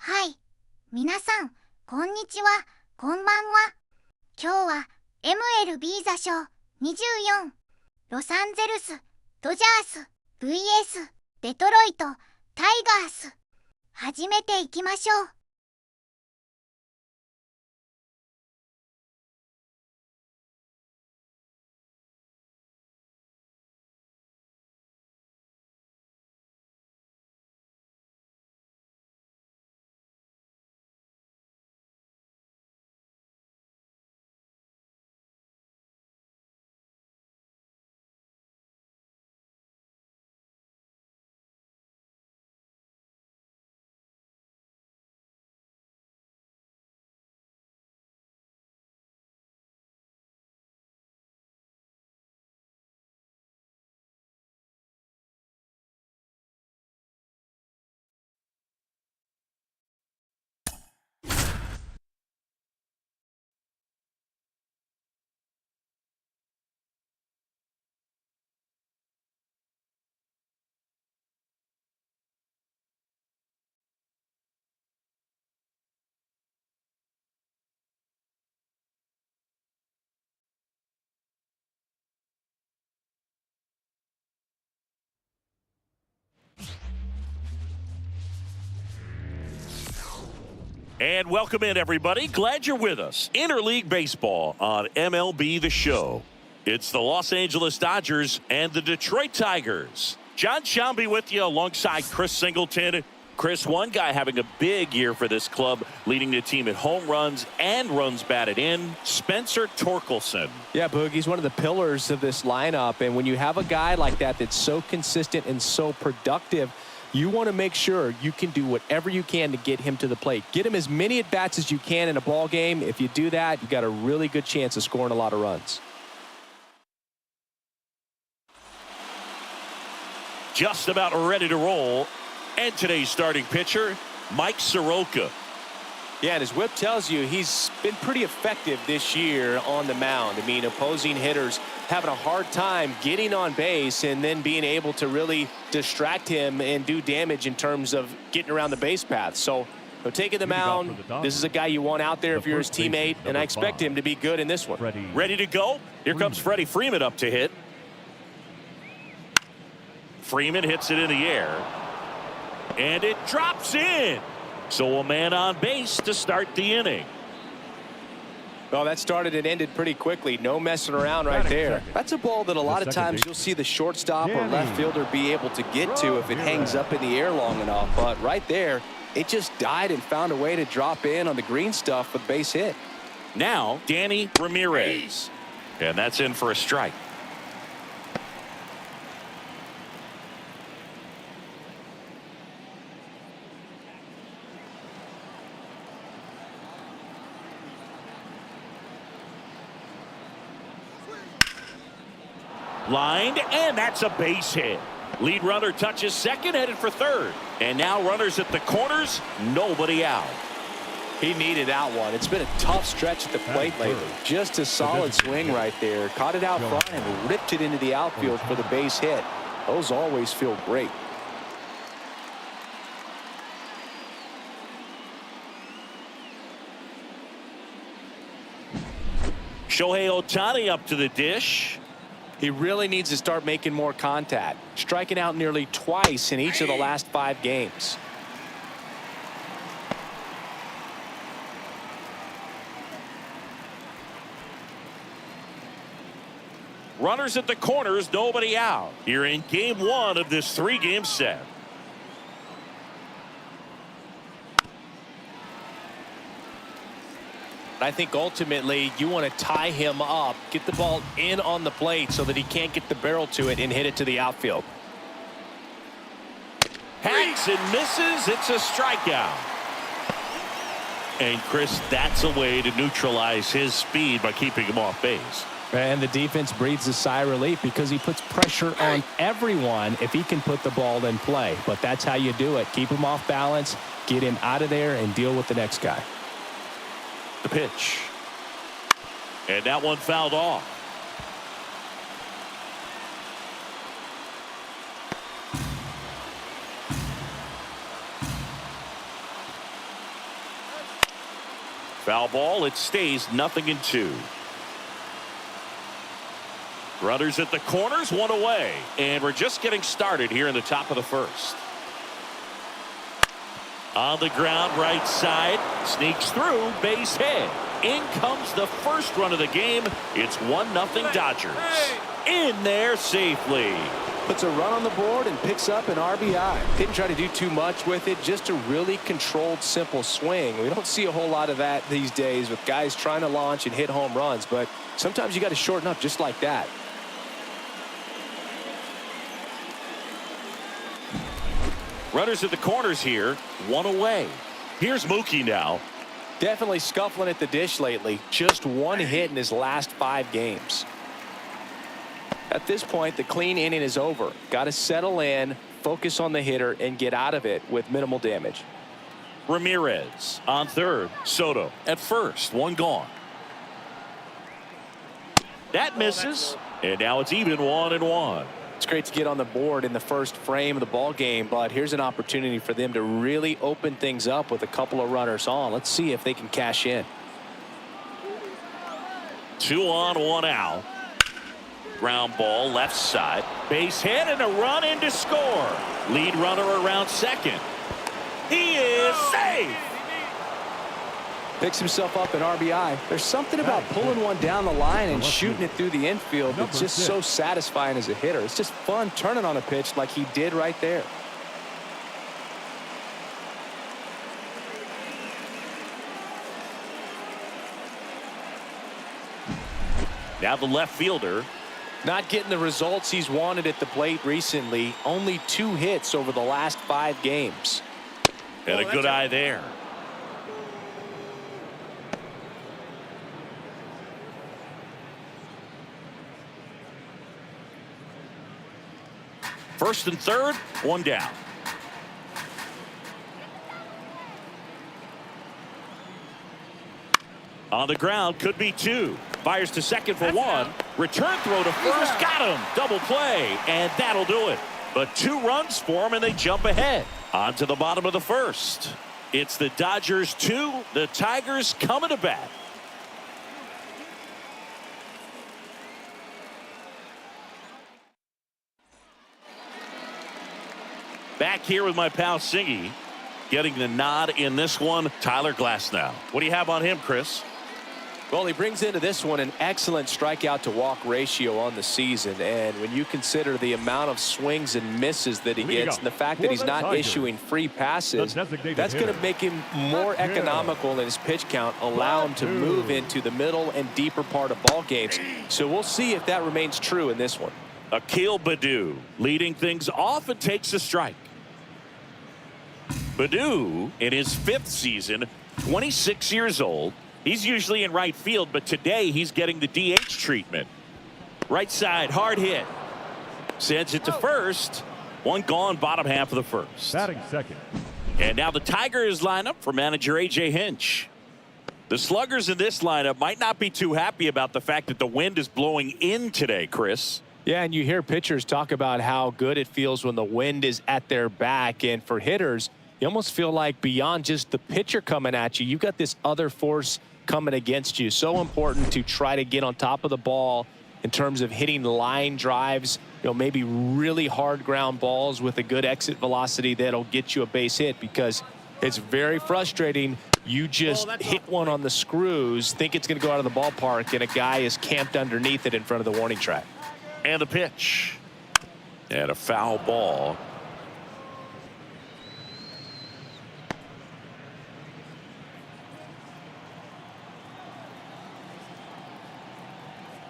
はい。皆さん、こんにちは、こんばんは。今日は MLB 座賞24、ロサンゼルス、ドジャース、VS、デトロイト、タイガース。始めていきましょう。And welcome in, everybody. Glad you're with us. Interleague Baseball on MLB The Show. It's the Los Angeles Dodgers and the Detroit Tigers. John Shambi with you alongside Chris Singleton. Chris, one guy having a big year for this club, leading the team in home runs and runs batted in, Spencer Torkelson. Yeah, Boog, he's one of the pillars of this lineup. And when you have a guy like that that's so consistent and so productive, you want to make sure you can do whatever you can to get him to the plate. Get him as many at-bats as you can in a ball game. If you do that, you got a really good chance of scoring a lot of runs. Just about ready to roll. And today's starting pitcher, Mike Soroka. Yeah, and his whip tells you he's been pretty effective this year on the mound. I mean, opposing hitters having a hard time getting on base and then being able to really distract him and do damage in terms of getting around the base path. So, taking the mound, this is a guy you want out there if you're his teammate, and I expect him to be good in this one. Ready to go? Here comes Freddie Freeman up to hit. Freeman hits it in the air. And it drops in. So a man on base to start the inning. Well, that started and ended pretty quickly. No messing around right there. That's a ball that a lot of times you'll see the shortstop or left fielder be able to get to if it hangs up in the air long enough. But right there, it just died and found a way to drop in on the green stuff with base hit. Now, Danny Ramirez. And that's in for a strike. Lined, and that's a base hit. Lead runner touches second, headed for third. And now runners at the corners, nobody out. He needed that one. It's been a tough stretch at the plate lately. Just a solid swing right there. Caught it out front and ripped it into the outfield for the base hit. Those always feel great. Shohei Ohtani up to the dish. He really needs to start making more contact, striking out nearly twice in each of the last 5 games. Runners at the corners, nobody out. Here in game 1 of this 3-game set. I think ultimately you want to tie him up, get the ball in on the plate so that he can't get the barrel to it and hit it to the outfield. Hacks and misses. It's a strikeout. And Chris, that's a way to neutralize his speed by keeping him off base. And the defense breathes a sigh of relief because he puts pressure on everyone if he can put the ball in play. But that's how you do it. Keep him off balance, get him out of there, and deal with the next guy. The pitch. And that one fouled off. Foul ball. It stays 0-2. Runners at the corners, one away. And we're just getting started here in the top of the first. On the ground, right side. Sneaks through, base hit. In comes the first run of the game. It's 1-0 Dodgers. In there safely. Puts a run on the board and picks up an RBI. Didn't try to do too much with it. Just a really controlled, simple swing. We don't see a whole lot of that these days with guys trying to launch and hit home runs. But sometimes you got to shorten up just like that. Runners at the corners here, one away. Here's Mookie now. Definitely scuffling at the dish lately. Just one hit in his last 5 games. At this point, the clean inning is over. Got to settle in, focus on the hitter, and get out of it with minimal damage. Ramirez on third. Soto at first. One gone. That misses. And now it's even 1-1. It's great to get on the board in the first frame of the ball game, but here's an opportunity for them to really open things up with a couple of runners on. Let's see if they can cash in. 2 on, 1 out. Ground ball left side. Base hit and a run in to score. Lead runner around second. He is safe. Picks himself up an RBI. There's something about pulling one down the line and shooting it through the infield that's just so satisfying as a hitter. It's just fun turning on a pitch like he did right there. Now the left fielder. Not getting the results he's wanted at the plate recently. Only 2 hits over the last 5 games. And a good eye there. First and third, one down. On the ground, could be 2. Fires to second for 1. Return throw to first, got him. Double play, and that'll do it. But 2 runs for him, and they jump ahead. On to the bottom of the first. It's the Dodgers 2, the Tigers coming to bat. Back here with my pal Singy, getting the nod in this one. Tyler Glasnow. What do you have on him, Chris? Well, he brings into this one an excellent strikeout to walk ratio on the season. And when you consider the amount of swings and misses that he gets and the fact that he's not issuing free passes, that's going to make him more economical in his pitch count, allow him to move into the middle and deeper part of ball games. So we'll see if that remains true in this one. Akil Baddoo leading things off and takes a strike. Baddoo in his 5th season, 26 years old. He's usually in right field, but today he's getting the DH treatment. Right side, hard hit. Sends it to first. One gone, bottom half of the first. Batting second. And now the Tigers lineup for manager A.J. Hinch. The sluggers in this lineup might not be too happy about the fact that the wind is blowing in today, Chris. Yeah, and you hear pitchers talk about how good it feels when the wind is at their back. And for hitters, you almost feel like beyond just the pitcher coming at you, you've got this other force coming against you. So important to try to get on top of the ball in terms of hitting line drives, maybe really hard ground balls with a good exit velocity that'll get you a base hit, because it's very frustrating. You just hit one on the screws, think it's going to go out of the ballpark, and a guy is camped underneath it in front of the warning track. And a pitch. And a foul ball.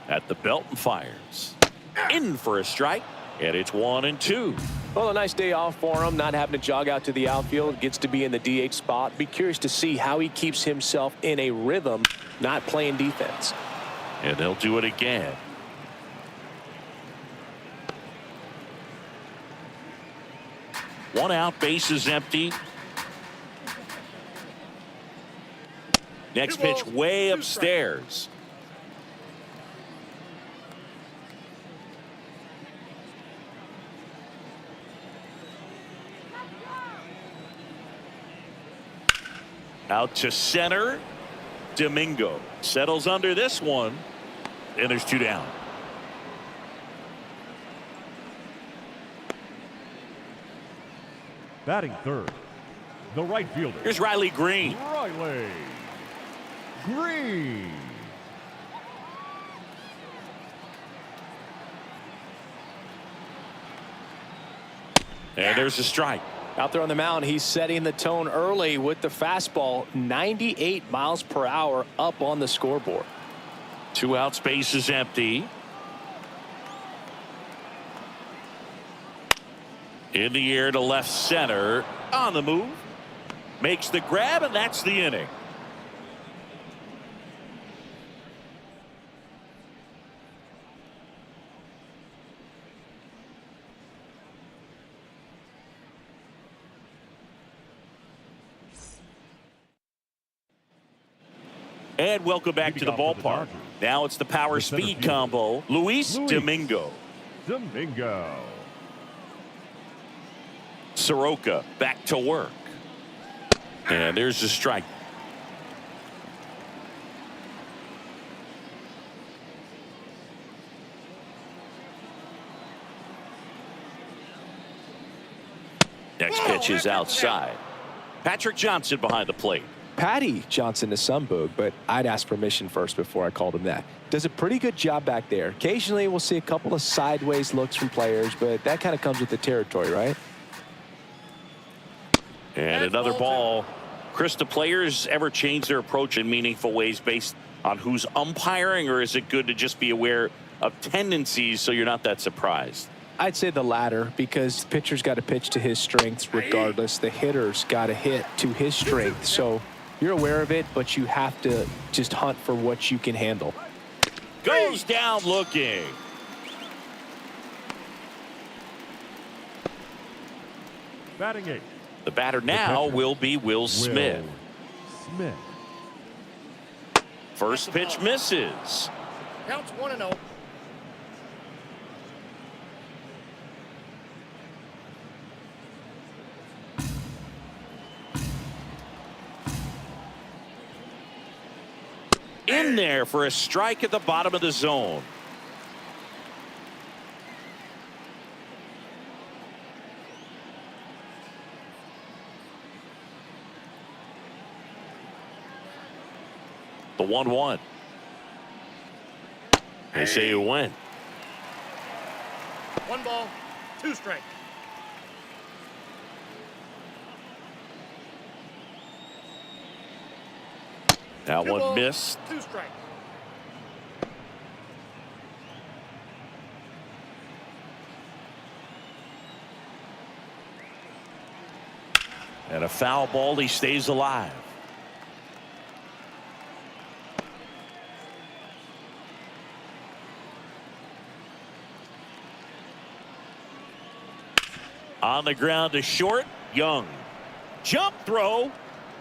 At the belt and fires. In for a strike. And it's 1-2. Well, a nice day off for him, not having to jog out to the outfield. Gets to be in the DH spot. Be curious to see how he keeps himself in a rhythm, not playing defense. And they'll do it again. One out, base is empty. Next pitch way upstairs. Out to center. Domingo settles under this one, and there's 2 down. Batting third, the right fielder. Here's Riley Green. Riley Green. And there's a strike. Out there on the mound, he's setting the tone early with the fastball. 98 miles per hour up on the scoreboard. 2 outs, base is empty. In the air to left center. On the move. Makes the grab, and that's the inning. And welcome back to the ballpark. Now it's the power speed combo. Luis Domingo. Domingo. Soroka back to work. And there's a strike. Next pitch is outside. Patrick Johnson behind the plate. Patty Johnson to some boog, but I'd ask permission first before I called him that. Does a pretty good job back there. Occasionally we'll see a couple of sideways looks from players, but that kind of comes with the territory, right? And another ball. Chris, do players ever change their approach in meaningful ways based on who's umpiring, or is it good to just be aware of tendencies so you're not that surprised? I'd say the latter, because the pitcher's got to pitch to his strengths regardless. The hitter's got to hit to his strength. So you're aware of it, but you have to just hunt for what you can handle. Goes down looking. Batting 8. The batter now will be Will Smith. First pitch misses. Counts 1-0. In there for a strike at the bottom of the zone. The 1-1. They say you win. 1 ball, 2 strikes. That 2 one balls, missed. 2 strikes. And a foul ball. He stays alive. On the ground to short. Young. Jump throw.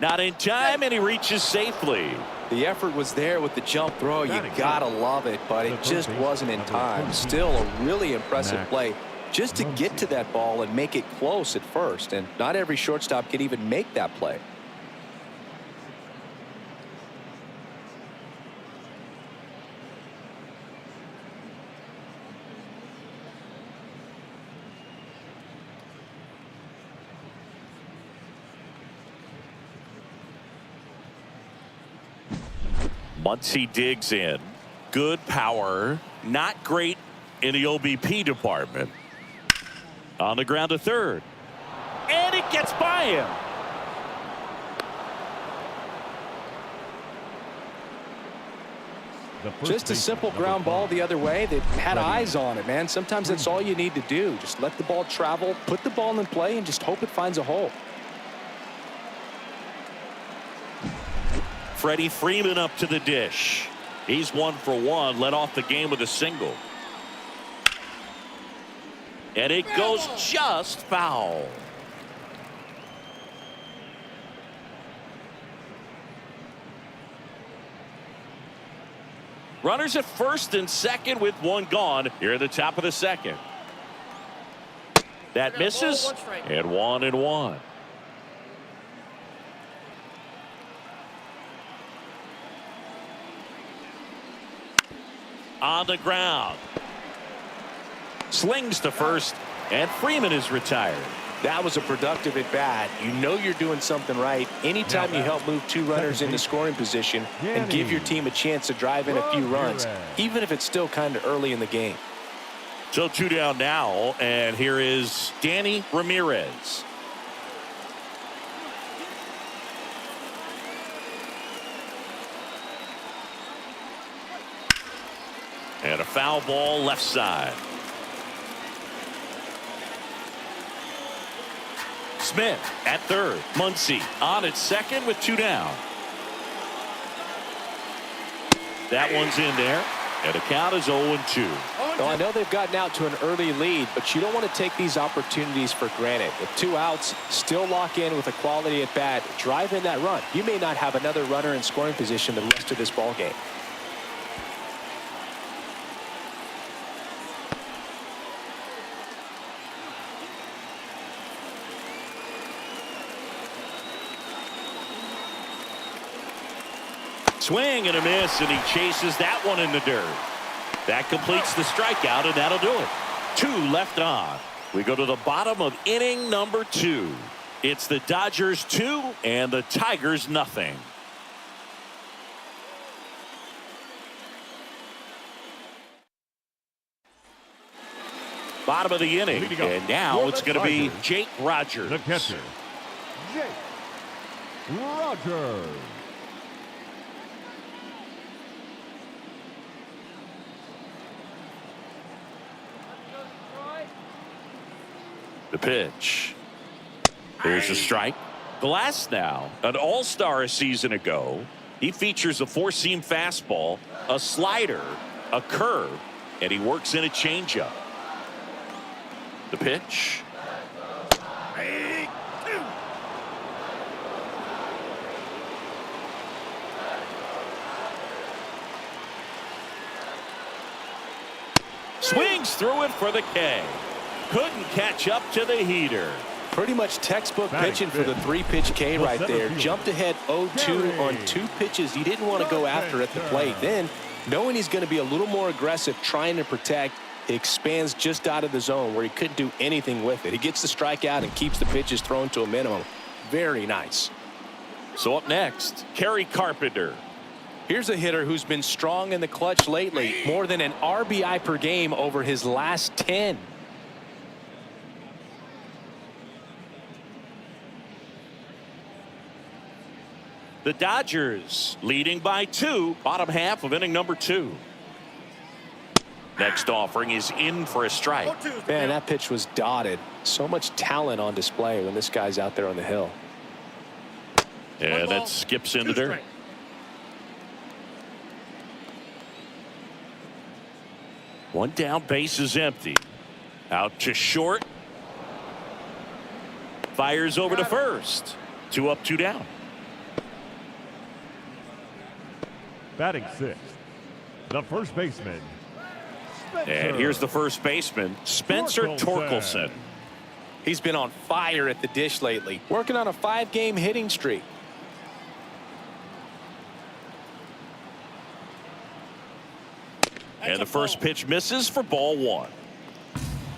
Not in time, and he reaches safely. The effort was there with the jump throw. You gotta love it, but it just wasn't in time. Still a really impressive play just to get to that ball and make it close at first. And not every shortstop can even make that play. Muncy digs in. Good power. Not great in the OBP department. On the ground to third. And it gets by him. Just a simple ground ball the other way. They've had eyes on it, man. Sometimes that's all you need to do. Just let the ball travel, put the ball in play, and just hope it finds a hole. Freddie Freeman up to the dish. He's 1 for 1. Led off the game with a single. And it goes just foul. Runners at first and second with 1 gone here at the top of the second. That misses, and 1-1. on the ground. Slings to first, and Freeman is retired. That was a productive at bat. You know you're doing something right anytime you help move two runners into scoring position and give your team a chance to drive in a few runs, even if it's still kind of early in the game. So 2 down now, and here is Danny Ramirez. And a foul ball left side. Smith at third. Muncy on at second with 2 down. That one's in there. And the count is 0-2. Well, I know they've gotten out to an early lead, but you don't want to take these opportunities for granted. With 2 outs, still lock in with a quality at bat, drive in that run. You may not have another runner in scoring position the rest of this ball game. Swing and a miss, and he chases that one in the dirt. That completes the strikeout, and that'll do it. 2 left on. We go to the bottom of inning number 2. It's the Dodgers 2 and the Tigers nothing. Bottom of the inning, and now it's going to be Jake Rogers. The catcher, Jake Rogers. The pitch. Here's a strike. Glass now, an all-star a season ago. He features a 4-seam fastball, a slider, a curve, and he works in a changeup. The pitch. Swings through it for the K. Couldn't catch up to the heater. Pretty much textbook pitching for the 3-pitch K right there. Jumped ahead 0-2 on 2 pitches he didn't want to go after at the plate. Then, knowing he's going to be a little more aggressive trying to protect, he expands just out of the zone where he couldn't do anything with it. He gets the strikeout and keeps the pitches thrown to a minimum. Very nice. So up next, Kerry Carpenter. Here's a hitter who's been strong in the clutch lately. More than an RBI per game over his last 10. The Dodgers leading by 2, bottom half of inning number 2. Next offering is in for a strike. Man, that pitch was dotted. So much talent on display when this guy's out there on the hill. And that skips in the dirt. One down, base is empty. Out to short. Fires over to first. 2 up, 2 down. Batting 6th, the first baseman. And here's the first baseman, Spencer Torkelson. He's been on fire at the dish lately, working on a 5-game hitting streak. And the first pitch misses for ball 1.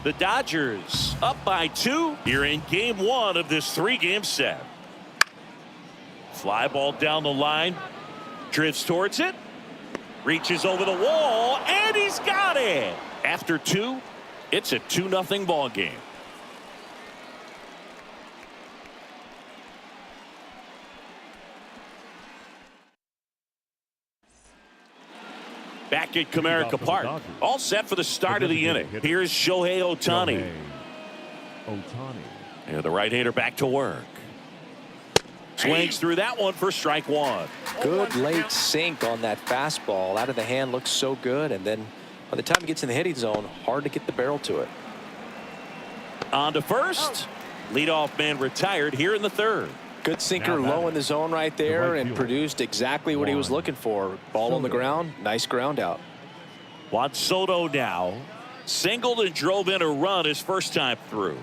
The Dodgers up by 2 here in game 1 of this 3-game set. Fly ball down the line. Drifts towards it, reaches over the wall, and he's got it. After 2, it's a 2-0 ball game. Back at Comerica Park, all set for the start of the inning. Here's Shohei Ohtani. And the right-hander back to work. Swings through that one for strike 1. Good late sink on that fastball. Out of the hand, looks so good. And then by the time he gets in the hitting zone, hard to get the barrel to it. On to first. Leadoff man retired here in the 3rd. Good sinker low in the zone right there and produced exactly what he was looking for. Ball on the ground. Nice ground out. Juan Soto now. Singled and drove in a run his first time through.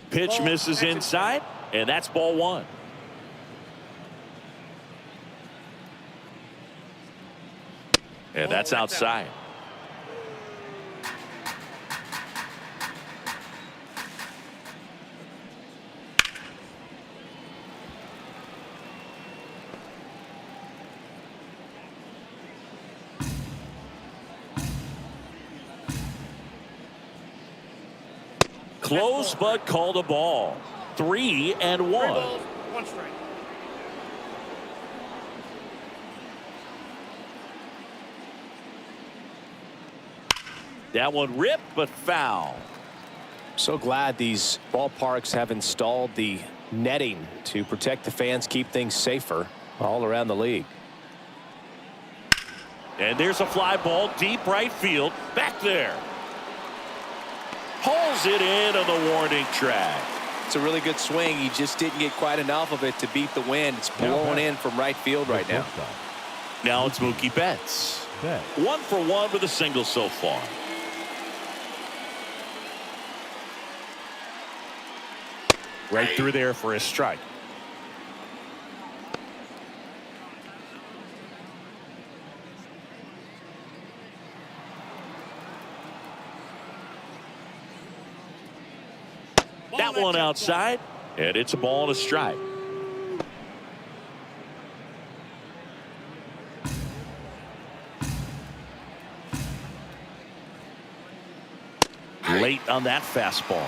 Pitch misses inside, and that's ball 1. And that's outside. Close, but called a ball. 3-1. 3 balls, 1 strike. That one ripped, but foul. So glad these ballparks have installed the netting to protect the fans, keep things safer all around the league. And there's a fly ball deep right field. Back there. Hauls it in on the warning track. It's a really good swing. He just didn't get quite enough of it to beat the wind. It's blowing in from right field right now. Now it's Mookie Betts. 1 for 1 with a single so far. Right through there for a strike. That one outside, and it's a ball and a strike. Late on that fastball.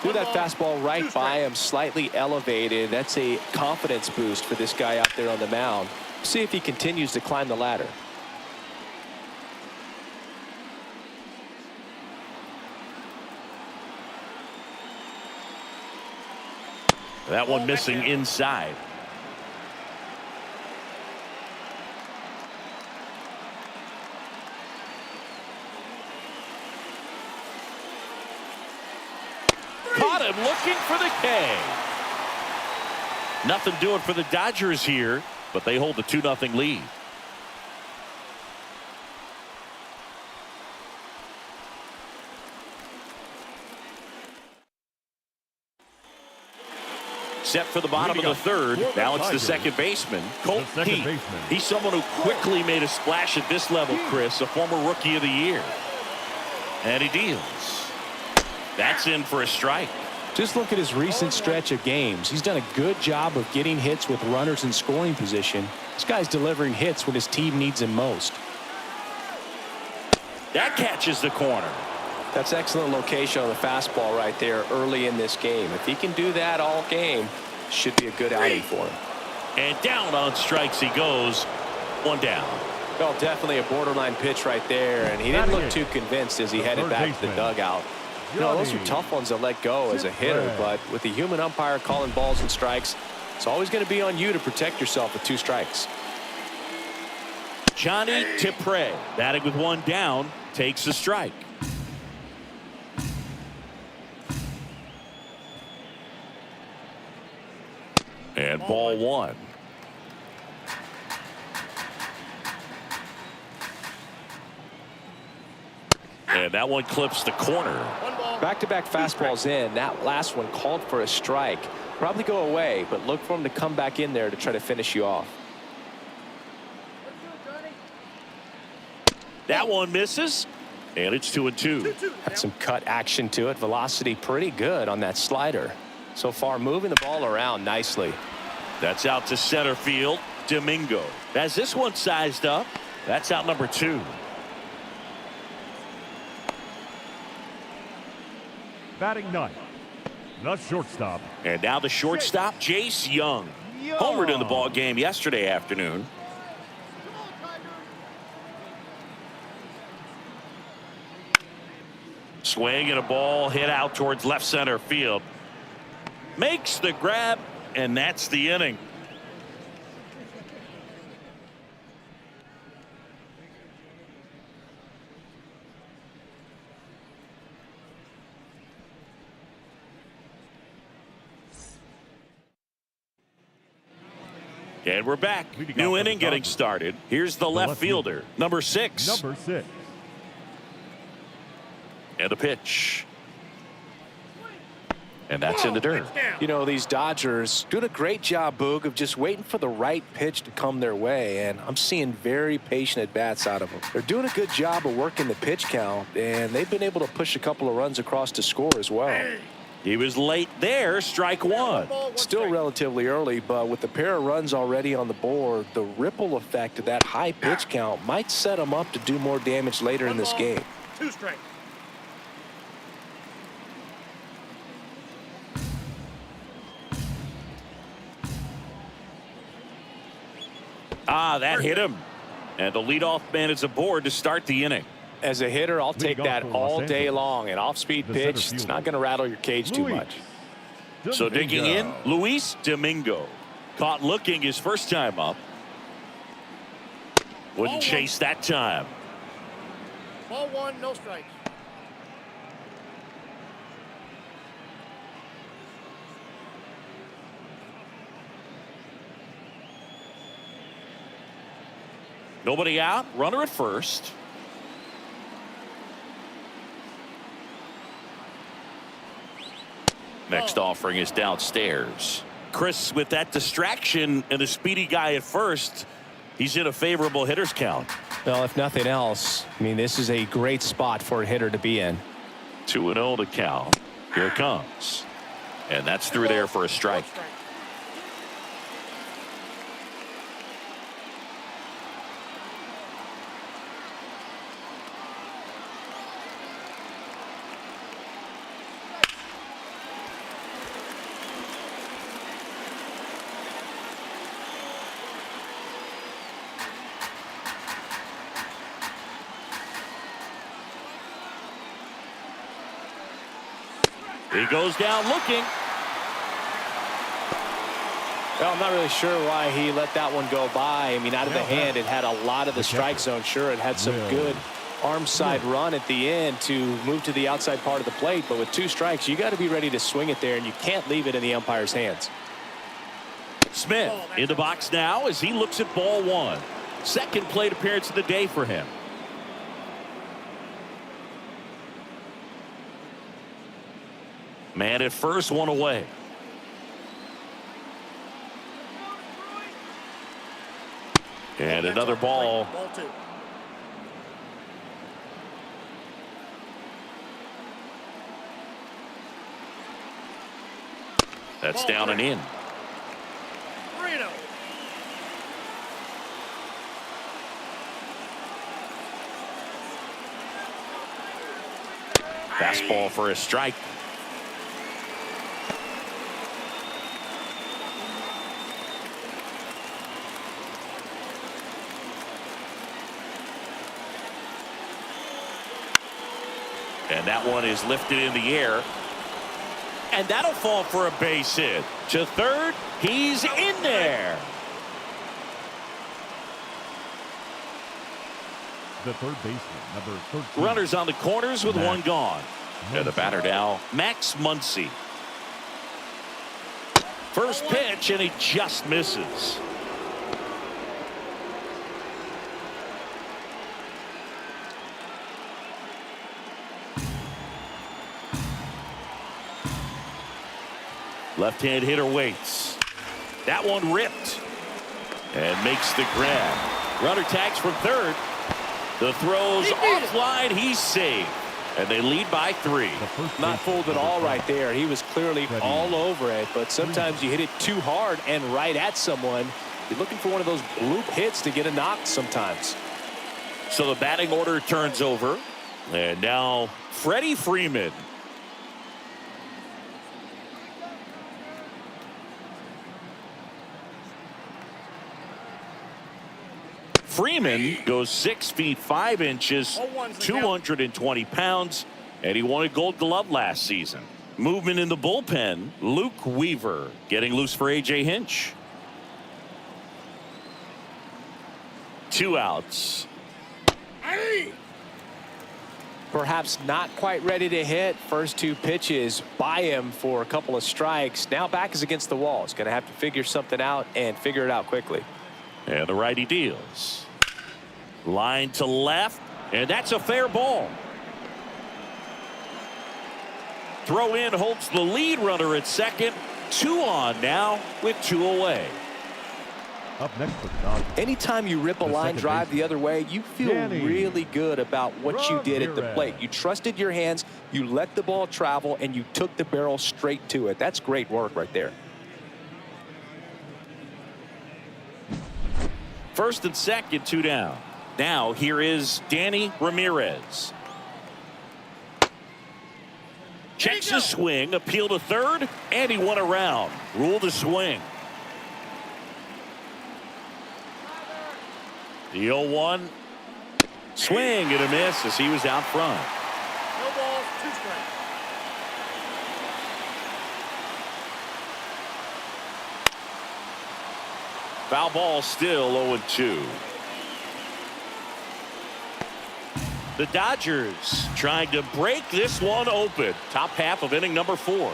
Threw that fastball right by him, slightly elevated. That's a confidence boost for this guy out there on the mound. See if he continues to climb the ladder. That one missing inside. Caught him looking for the K. Nothing doing for the Dodgers here, but they hold the 2-0 lead. Set for the bottom of the third. Now it's the second baseman, Colt Heath. He's someone who quickly made a splash at this level, Chris, a former Rookie of the Year. And he deals. That's in for a strike. Just look at his recent stretch of games. He's done a good job of getting hits with runners in scoring position. This guy's delivering hits when his team needs him most. That catches the corner. That's excellent location on the fastball right there early in this game. If he can do that all game, should be a good outing for him. And down on strikes he goes. 1 down. Well, definitely a borderline pitch right there, and he didn't look too convinced as he headed back to the dugout. You know, those are tough ones to let go as a hitter, but with the human umpire calling balls and strikes, it's always going to be on you to protect yourself with 2 strikes. Johnny Tipre, batting with 1 down, takes a strike. And ball 1. And that one clips the corner. Back-to-back fastballs in. That last one called for a strike. Probably go away, but look for him to come back in there to try to finish you off. That one misses, and it's 2-2. Had some cut action to it. Velocity pretty good on that slider. So far, moving the ball around nicely. That's out to center field. Domingo has this one sized up. That's out number 2. Batting 9th, the shortstop. And now the shortstop, Jace Young. Homered in the ball game yesterday afternoon. Swing and a ball hit out towards left center field. Makes the grab, and that's the inning. And we're back. New inning getting started. Here's the left fielder, number 6. Number 6. And the pitch. And that's in the dirt. You know, these Dodgers doing a great job, Boog, of just waiting for the right pitch to come their way, and I'm seeing very patient at-bats out of them. They're doing a good job of working the pitch count, and they've been able to push a couple of runs across to score as well. He was late there, strike one. Still relatively early, but with the pair of runs already on the board, the ripple effect of that high pitch count might set them up to do more damage later in this game. 2 strikes. That hit him. And the leadoff man is aboard to start the inning. As a hitter, I'll take that all day long. An off-speed pitch, it's not going to rattle your cage too much. So digging in, Luis Domingo. Caught looking his first time up. Wouldn't chase that time. Ball 1, no strikes. Nobody out, runner at first. Next offering is downstairs. Chris, with that distraction and a speedy guy at first, he's in a favorable hitter's count. Well, if nothing else, I mean, this is a great spot for a hitter to be in. 2-0 to count. Here it comes. And that's through there for a strike. He goes down looking. Well, I'm not really sure why he let that one go by. I mean, out of the hand, it had a lot of the strike zone. Sure, it had some good arm side run at the end to move to the outside part of the plate. But with 2 strikes, you got to be ready to swing it there, and you can't leave it in the umpire's hands. Smith in the box now as he looks at ball 1. Second plate appearance of the day for him. Man at first, one away. And another ball. Ball 2. That's down and in. 3-0. Fastball for a strike. And that one is lifted in the air. And that'll fall for a base hit. To third, he's in there. The third baseman, number 13. Runners on the corners with one gone. And the batter now, Max Muncy. First pitch, and he just misses. Left-hand hitter waits. That one ripped and makes the grab. Runner tags from third. The throw's offline. He's safe. And they lead by 3. Not fooled at all right there. He was clearly all over it, but sometimes you hit it too hard and right at someone. You're looking for one of those bloop hits to get a knock sometimes. So the batting order turns over. And now Freddie Freeman. Freeman goes 6 feet 5 inches, 220 pounds, and he won a Gold Glove last season. Movement in the bullpen. Luke Weaver getting loose for A.J. Hinch. 2 outs. Perhaps not quite ready to hit. First 2 pitches by him for a couple of strikes. Now back is against the wall. He's going to have to figure something out and figure it out quickly. And the righty deals. Line to left, and that's a fair ball. Throw in holds the lead runner at second. 2 on now with 2 away. Up next for the Dodgers. Anytime you rip a line drive the other way, you feel really good about what you did at the plate. You trusted your hands, you let the ball travel, and you took the barrel straight to it. That's great work right there. First and second, 2 down. Now here is Danny Ramirez. Checks the swing, appeal to third, and he won around. Rule the swing. The 0-1. Swing and a miss as he was out front. No balls, 2 strikes. Foul ball still 0-2. The Dodgers trying to break this one open. Top half of inning number 4.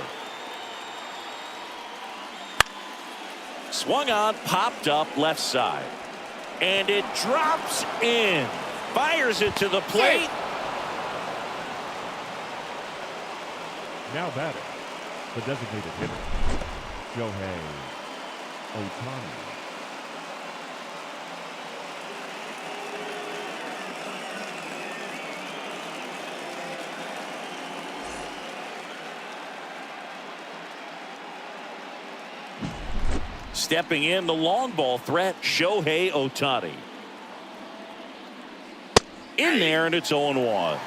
Swung on, popped up left side. And it drops in. Fires it to the plate. Now batting, the designated hitter, Shohei Ohtani. Stepping in, the long ball threat, Shohei Ohtani. In there, and it's 0-1.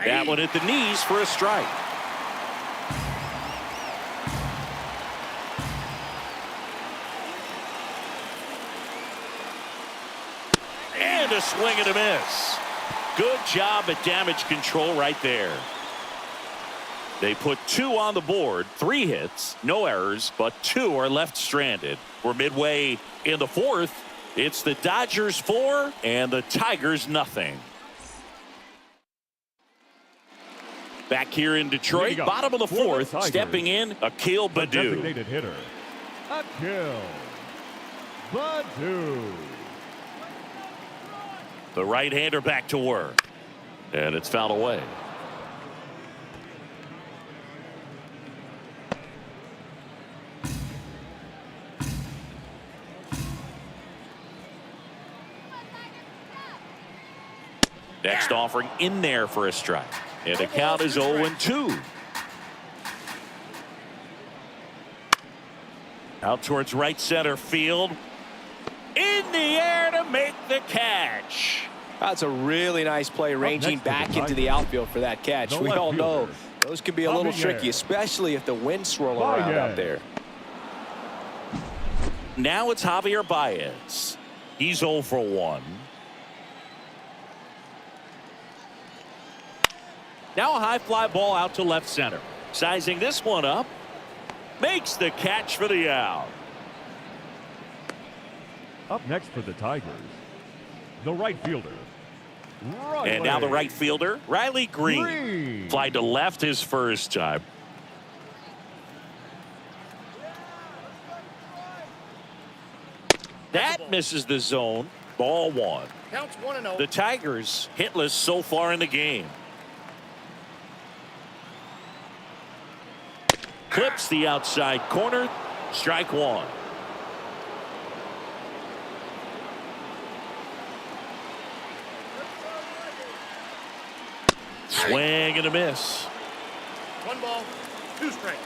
That one at the knees for a strike. A swing and a miss. Good job at damage control right there. They put 2 on the board, 3 hits, no errors, but 2 are left stranded. We're midway in the 4th. It's the Dodgers 4 and the Tigers nothing. Back here in Detroit, bottom of the 4th, stepping in, Akil Baddoo. Designated hitter, Akil Baddoo. The right-hander back to work. And it's fouled away. Next offering in there for a strike. And the count is 0-2. Out towards right center field. In the air to make the catch. That's a really nice play, ranging back into the outfield for that catch. We all know those can be a little tricky, especially if the wind's swirling around out there. Now it's Javier Baez. He's 0 for 1. Now a high fly ball out to left center. Sizing this one up. Makes the catch for the out. Up next for the Tigers, the right fielder, Riley. And now the right fielder, Riley Green. Flied to left his first time. That misses the zone. Ball 1. Counts 1-0. The Tigers hitless so far in the game. Clips the outside corner. Strike 1. Swing and a miss. 1 ball, 2 strikes.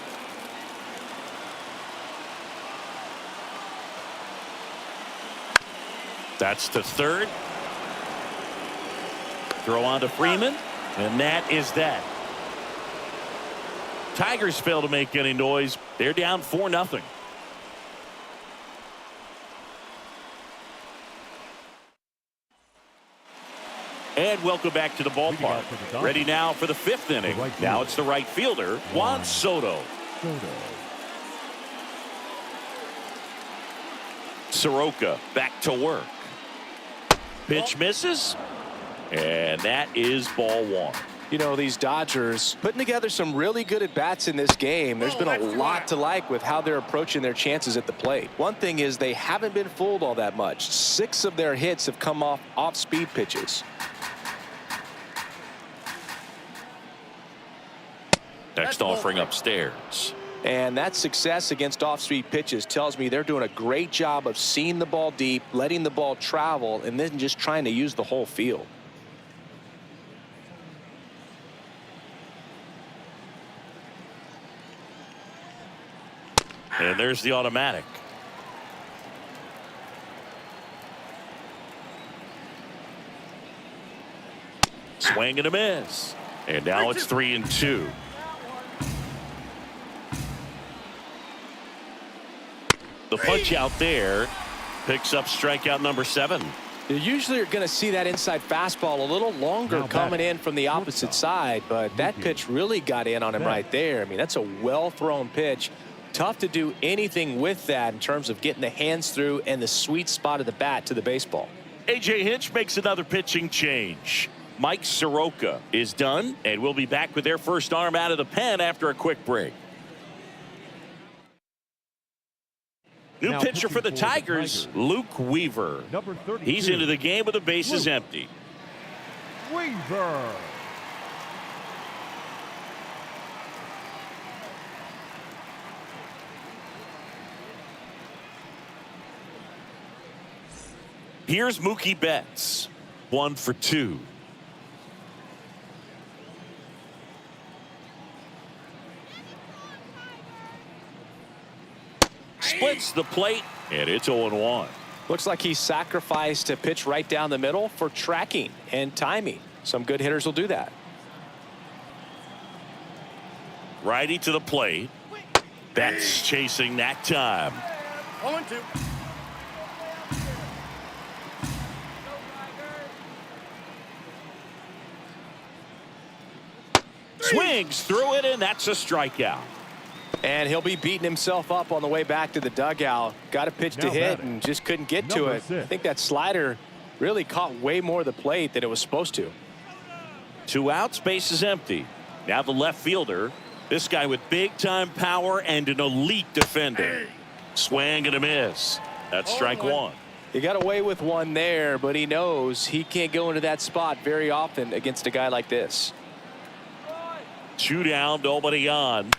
That's to third. Throw on to Freeman, and that is that. Tigers fail to make any noise. They're down 4-0. And welcome back to the ballpark. Ready now for the 5th inning. Now it's the right fielder, Juan Soto. Soroka back to work. Pitch misses. And that is ball 1. You know, these Dodgers putting together some really good at-bats in this game. There's been a lot to like with how they're approaching their chances at the plate. One thing is they haven't been fooled all that much. 6 of their hits have come off-speed pitches. Next offering upstairs. And that success against off-speed pitches tells me they're doing a great job of seeing the ball deep, letting the ball travel, and then just trying to use the whole field. And there's the automatic. Swing and a miss. And now it's 3-2. The punch out there picks up strikeout number 7. You usually are going to see that inside fastball a little longer coming in from the opposite side, but that pitch really got in on him right there. I mean, that's a well-thrown pitch. Tough to do anything with that in terms of getting the hands through and the sweet spot of the bat to the baseball. A.J. Hinch makes another pitching change. Mike Soroka is done, and we'll be back with their first arm out of the pen after a quick break. New pitcher for the Tigers, Luke Weaver. He's into the game with the bases empty. Weaver. Here's Mookie Betts. 1 for 2. Splits the plate, and it's 0-1. Looks like he sacrificed a pitch right down the middle for tracking and timing. Some good hitters will do that. Righty to the plate. Betts chasing that time. 0-2. Swings through it, and that's a strikeout. And he'll be beating himself up on the way back to the dugout. Got a pitch to hit and just couldn't get to it. I think that slider really caught way more of the plate than it was supposed to. 2 outs, base is empty. Now the left fielder. This guy with big-time power and an elite defender. Swing and a miss. That's strike 1. He got away with one there, but he knows he can't go into that spot very often against a guy like this. 2 down, nobody on.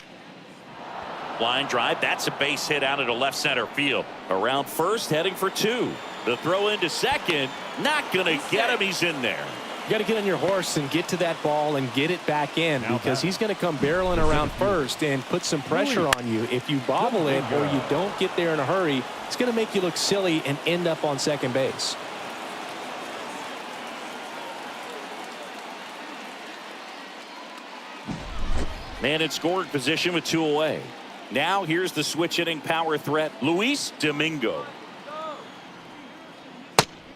Line drive. That's a base hit out into left center field. Around first, heading for 2. The throw into second. Not going to get him. He's in there. You got to get on your horse and get to that ball and get it back in, because he's going to come barreling around first and put some pressure on you. If you bobble it or you don't get there in a hurry, it's going to make you look silly and end up on second base. Man in scoring position with 2 away. Now here's the switch hitting power threat, Luis Domingo.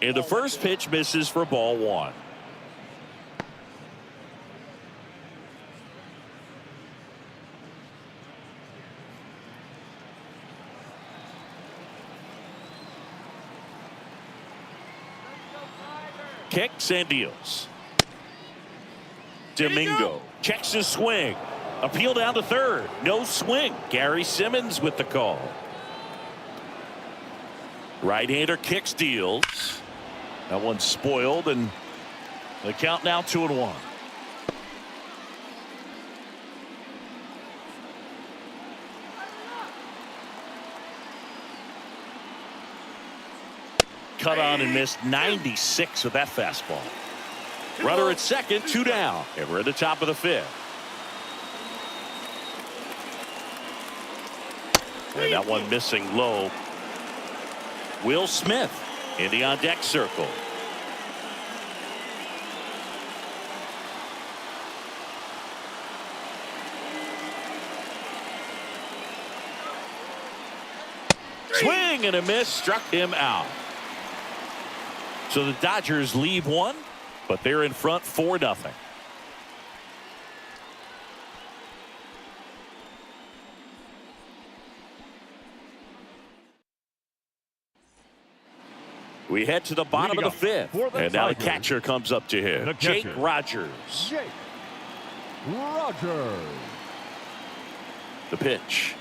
And the first pitch misses for ball 1. Kicks and deals. Domingo checks his swing. Appeal down to third. No swing. Gary Simmons with the call. Right-hander kicks, deals. That one's spoiled, and the count now 2-1. Cut on and missed 96 with that fastball. Runner at second, 2 down, and we're at the top of the 5th. And that one missing low. Will Smith in the on-deck circle. Swing and a miss, struck him out. So the Dodgers leave 1, but they're in front 4-0. We head to the bottom of the 5th, and now the catcher comes up to him. Jake Rogers. Rogers. The pitch.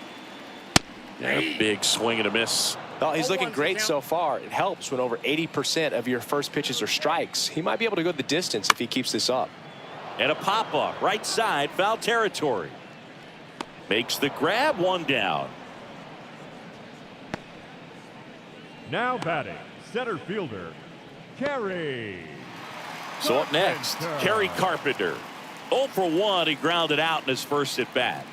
And a big swing and a miss. Oh, he's looking great so far. It helps when over 80% of your first pitches are strikes. He might be able to go the distance if he keeps this up. And a pop-up, right side, foul territory. Makes the grab, one down. Now batting, center fielder, Kerry. So up next, Kerry Carpenter. 0 for 1, he grounded out in his first at bat.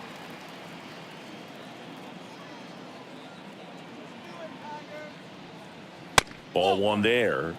Ball one there.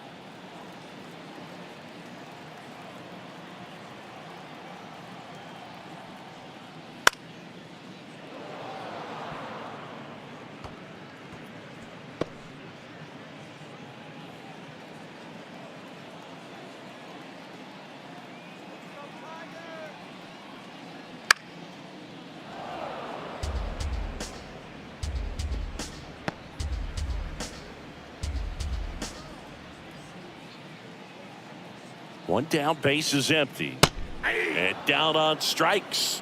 One down, base is empty. And down on strikes.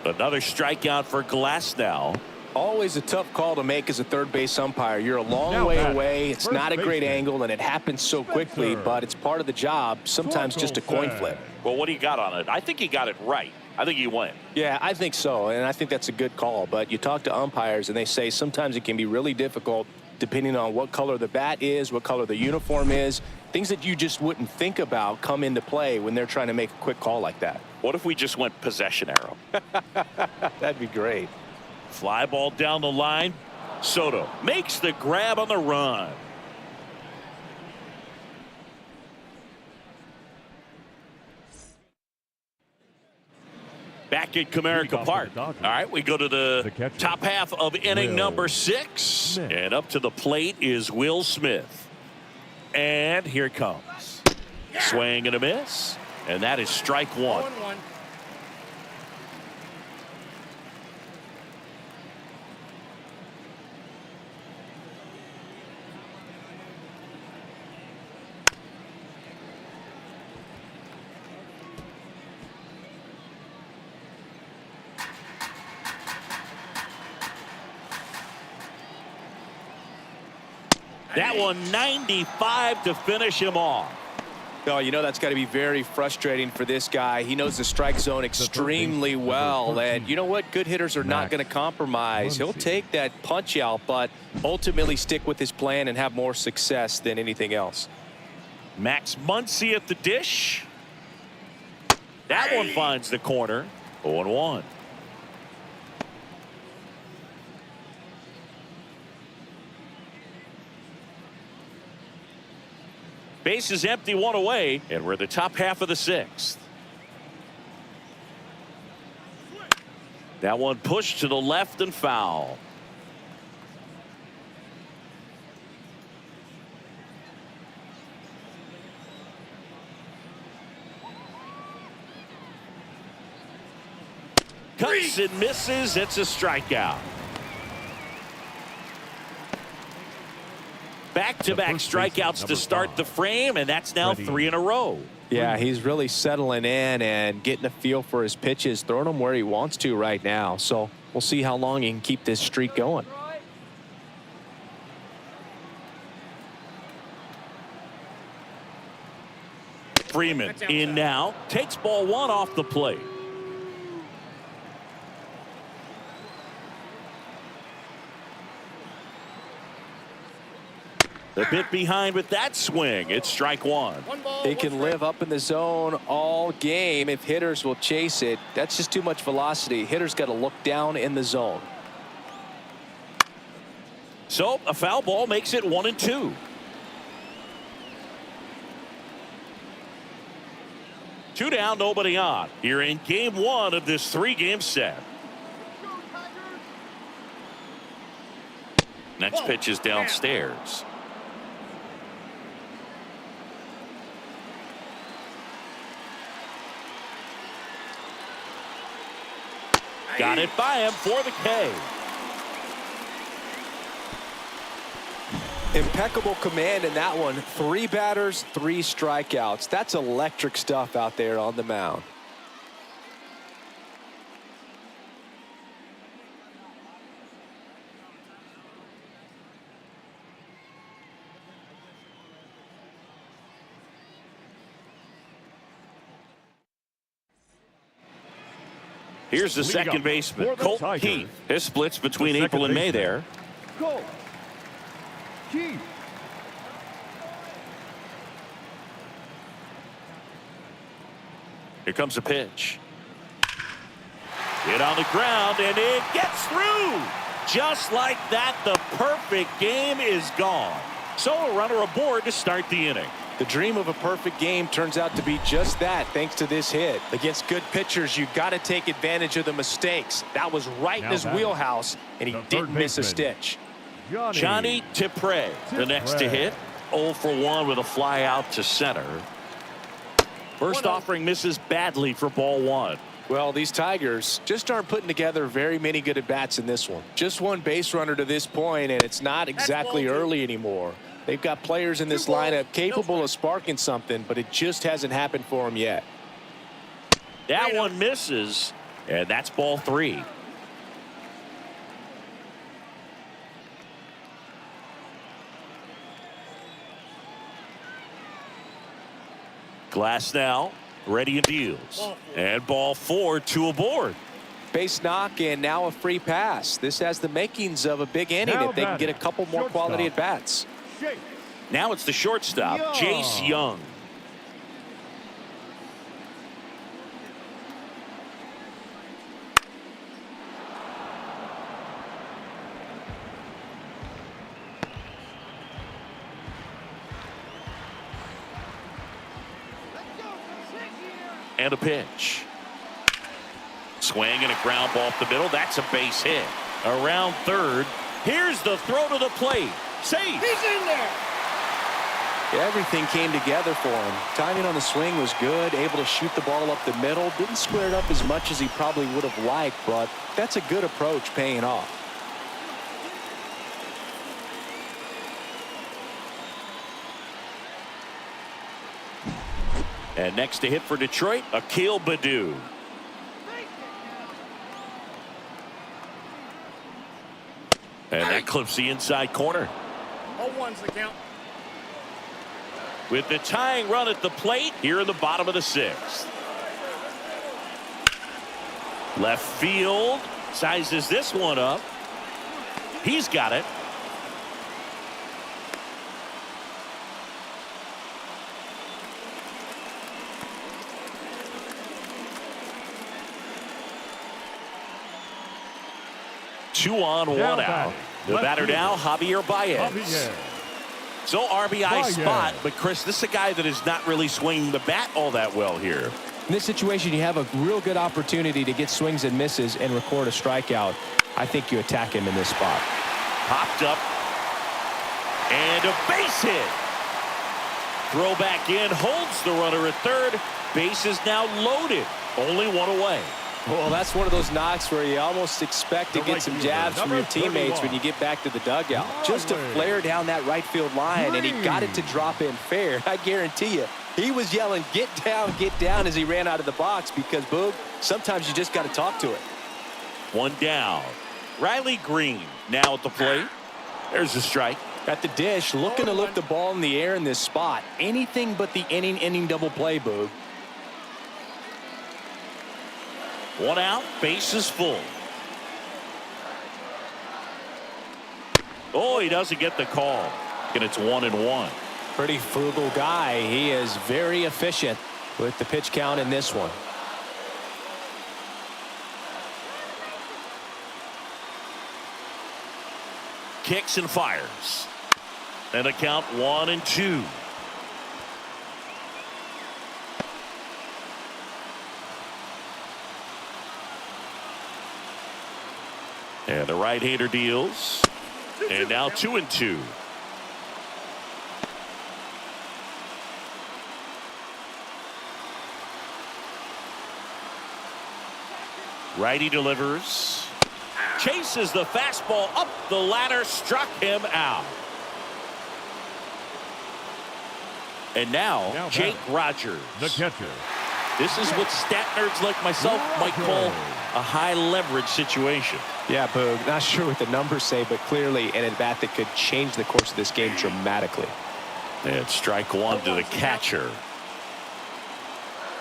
Another strikeout for Glasnow. Always a tough call to make as a third base umpire. You're a long way away. It's not a great angle, and it happens so quickly, but it's part of the job. Sometimes just a coin flip. Well, what do you got on it? I think he got it right. I think he went. Yeah, I think so, and I think that's a good call. But you talk to umpires, and they say sometimes it can be really difficult depending on what color the bat is, what color the uniform is. Things that you just wouldn't think about come into play when they're trying to make a quick call like that. What if we just went possession arrow? That'd be great. Fly ball down the line. Soto makes the grab on the run. Back at Comerica Park. All right, we go to the top half of inning number 6. And up to the plate is Will Smith. And here it comes. Swing and a miss. And that is strike one. 1-1. That one 95 to finish him off. Oh, you know that's got to be very frustrating for this guy. He knows the strike zone extremely well, and you know what? Good hitters are not going to compromise. He'll take that punch out, but ultimately stick with his plan and have more success than anything else. Max Muncy at the dish. That one finds the corner. 0-1. Base is empty, one away, and we're the top half of the 6th. That one pushed to the left and foul. Cuts and misses. It's a strikeout. Back-to-back strikeouts to start the frame, and that's now 3 in a row. Yeah, he's really settling in and getting a feel for his pitches, throwing them where he wants to right now. So we'll see how long he can keep this streak going. Freeman in now, takes ball 1 off the plate. A bit behind with that swing. It's strike 1. He can live up in the zone all game if hitters will chase it. That's just too much velocity. Hitters got to look down in the zone. So a foul ball makes it 1-2. Two down, nobody on. Here in game 1 of this 3-game set. Next pitch is downstairs. Got it by him for the K. Impeccable command in that one. 3 batters, 3 strikeouts. That's electric stuff out there on the mound. Here's the Leading second up baseman, for the Colt Tigers, Keith. His splits between the April and May baseman. there. Go. Keith. Here comes a pitch. Hit on the ground, and it gets through. Just like that, the perfect game is gone. So a runner aboard to start the inning. The dream of a perfect game turns out to be just that, thanks to this hit. Against good pitchers, you got to take advantage of the mistakes. That was right in his wheelhouse, and he didn't miss a stitch. Johnny Tipre, the next to hit. 0 for 1 with a fly out to center. First offering misses badly for ball 1. Well, these Tigers just aren't putting together very many good at-bats in this one. Just one base runner to this point, and it's not exactly early anymore. They've got players in this lineup capable of sparking something, but it just hasn't happened for them yet. That one misses, and that's ball 3. Glass now, ready and deals. And ball 4, 2 aboard. Base knock and now a free pass. This has the makings of a big inning if they can get a couple more quality at-bats. Now it's the shortstop, Jace Young. And a pitch. Swing and a ground ball up the middle. That's a base hit. Around third. Here's the throw to the plate. Safe. He's in there. Everything came together for him. Timing on the swing was good, able to shoot the ball up the middle. Didn't square it up as much as he probably would have liked, but that's a good approach paying off. And next to hit for Detroit, Akil Baddoo. And that clips the inside corner. 0-1's the count. With the tying run at the plate here in the bottom of the 6th. Left field sizes this one up. He's got it. Two on, one out. The batter now, Javier Baez. So RBI spot, but Chris, this is a guy that is not really swinging the bat all that well here. In this situation, you have a real good opportunity to get swings and misses and record a strikeout. I think you attack him in this spot. Popped up. And a base hit. Throw back in, holds the runner at third. Base is now loaded. Only one away. Well, that's one of those knocks where you almost expect to get some jabs from your teammates when you get back to the dugout. Just to flare down that right field line, and he got it to drop in fair. I guarantee you, he was yelling, get down, as he ran out of the box because, Boog, sometimes you just got to talk to it. One down. Riley Green now at the plate. There's a strike. At the dish, looking to look the ball in the air in this spot. Anything but the inning double play, Boog. One out, base is full. Oh, he doesn't get the call. And it's 1-1. Pretty frugal guy. He is very efficient with the pitch count in this one. Kicks and fires. And a count 1-2. And the right-hander deals. And now 2-2. Righty delivers. Chases the fastball up the ladder, struck him out. And now Jake Rogers. The catcher. This is what stat nerds like myself might call a high leverage situation. Yeah, Boog, not sure what the numbers say, but clearly an at-bat that could change the course of this game dramatically. And strike one to the catcher.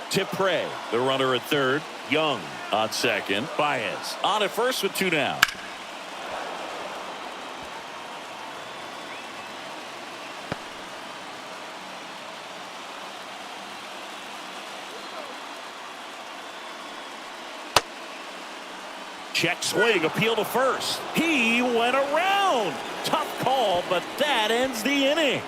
Tipre, the runner at third. Young on second. Baez on at first with 2 down. Check swing, appeal to first. He went around. Tough call, but that ends the inning.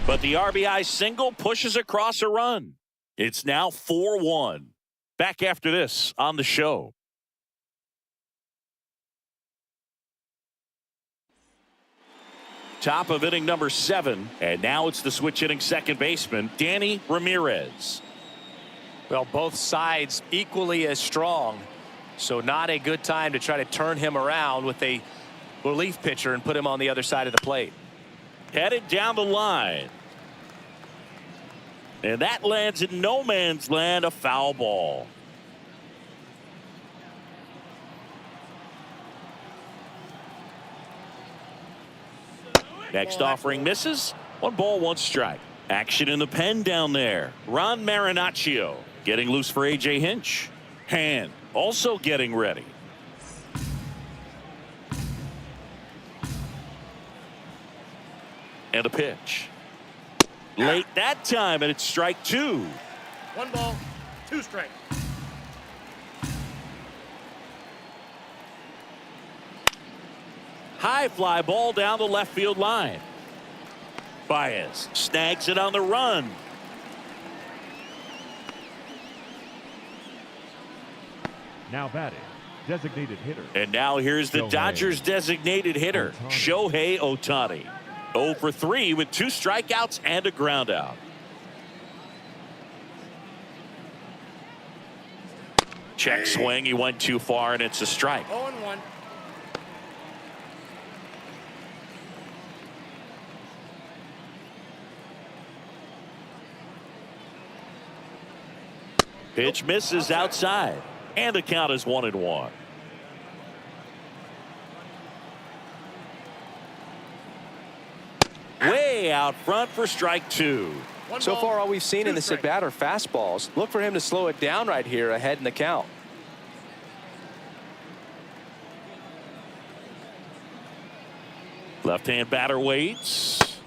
But the RBI single pushes across a run. It's now 4-1. Back after this on the show. Top of inning number 7, and now it's the switch hitting second baseman, Danny Ramirez. Well, both sides equally as strong, so not a good time to try to turn him around with a relief pitcher and put him on the other side of the plate. Headed down the line. And that lands in no man's land, a foul ball. Next offering misses. 1 ball, 1 strike. Action in the pen down there. Ron Marinaccio getting loose for A.J. Hinch. Hand also getting ready. And a pitch. Late that time, and it's strike 2. 1 ball, 2 strikes. High fly ball down the left field line. Baez snags it on the run. Now batting, designated hitter. And now here's the Dodgers designated hitter, Shohei Ohtani. 0 for 3 with 2 strikeouts and a ground out. Check swing. He went too far, and it's a strike. 0-1. Pitch misses outside, and the count is 1-1. Way out front for strike 2. So far, all we've seen in this at bat are fastballs. Look for him to slow it down right here ahead in the count. Left-hand batter waits.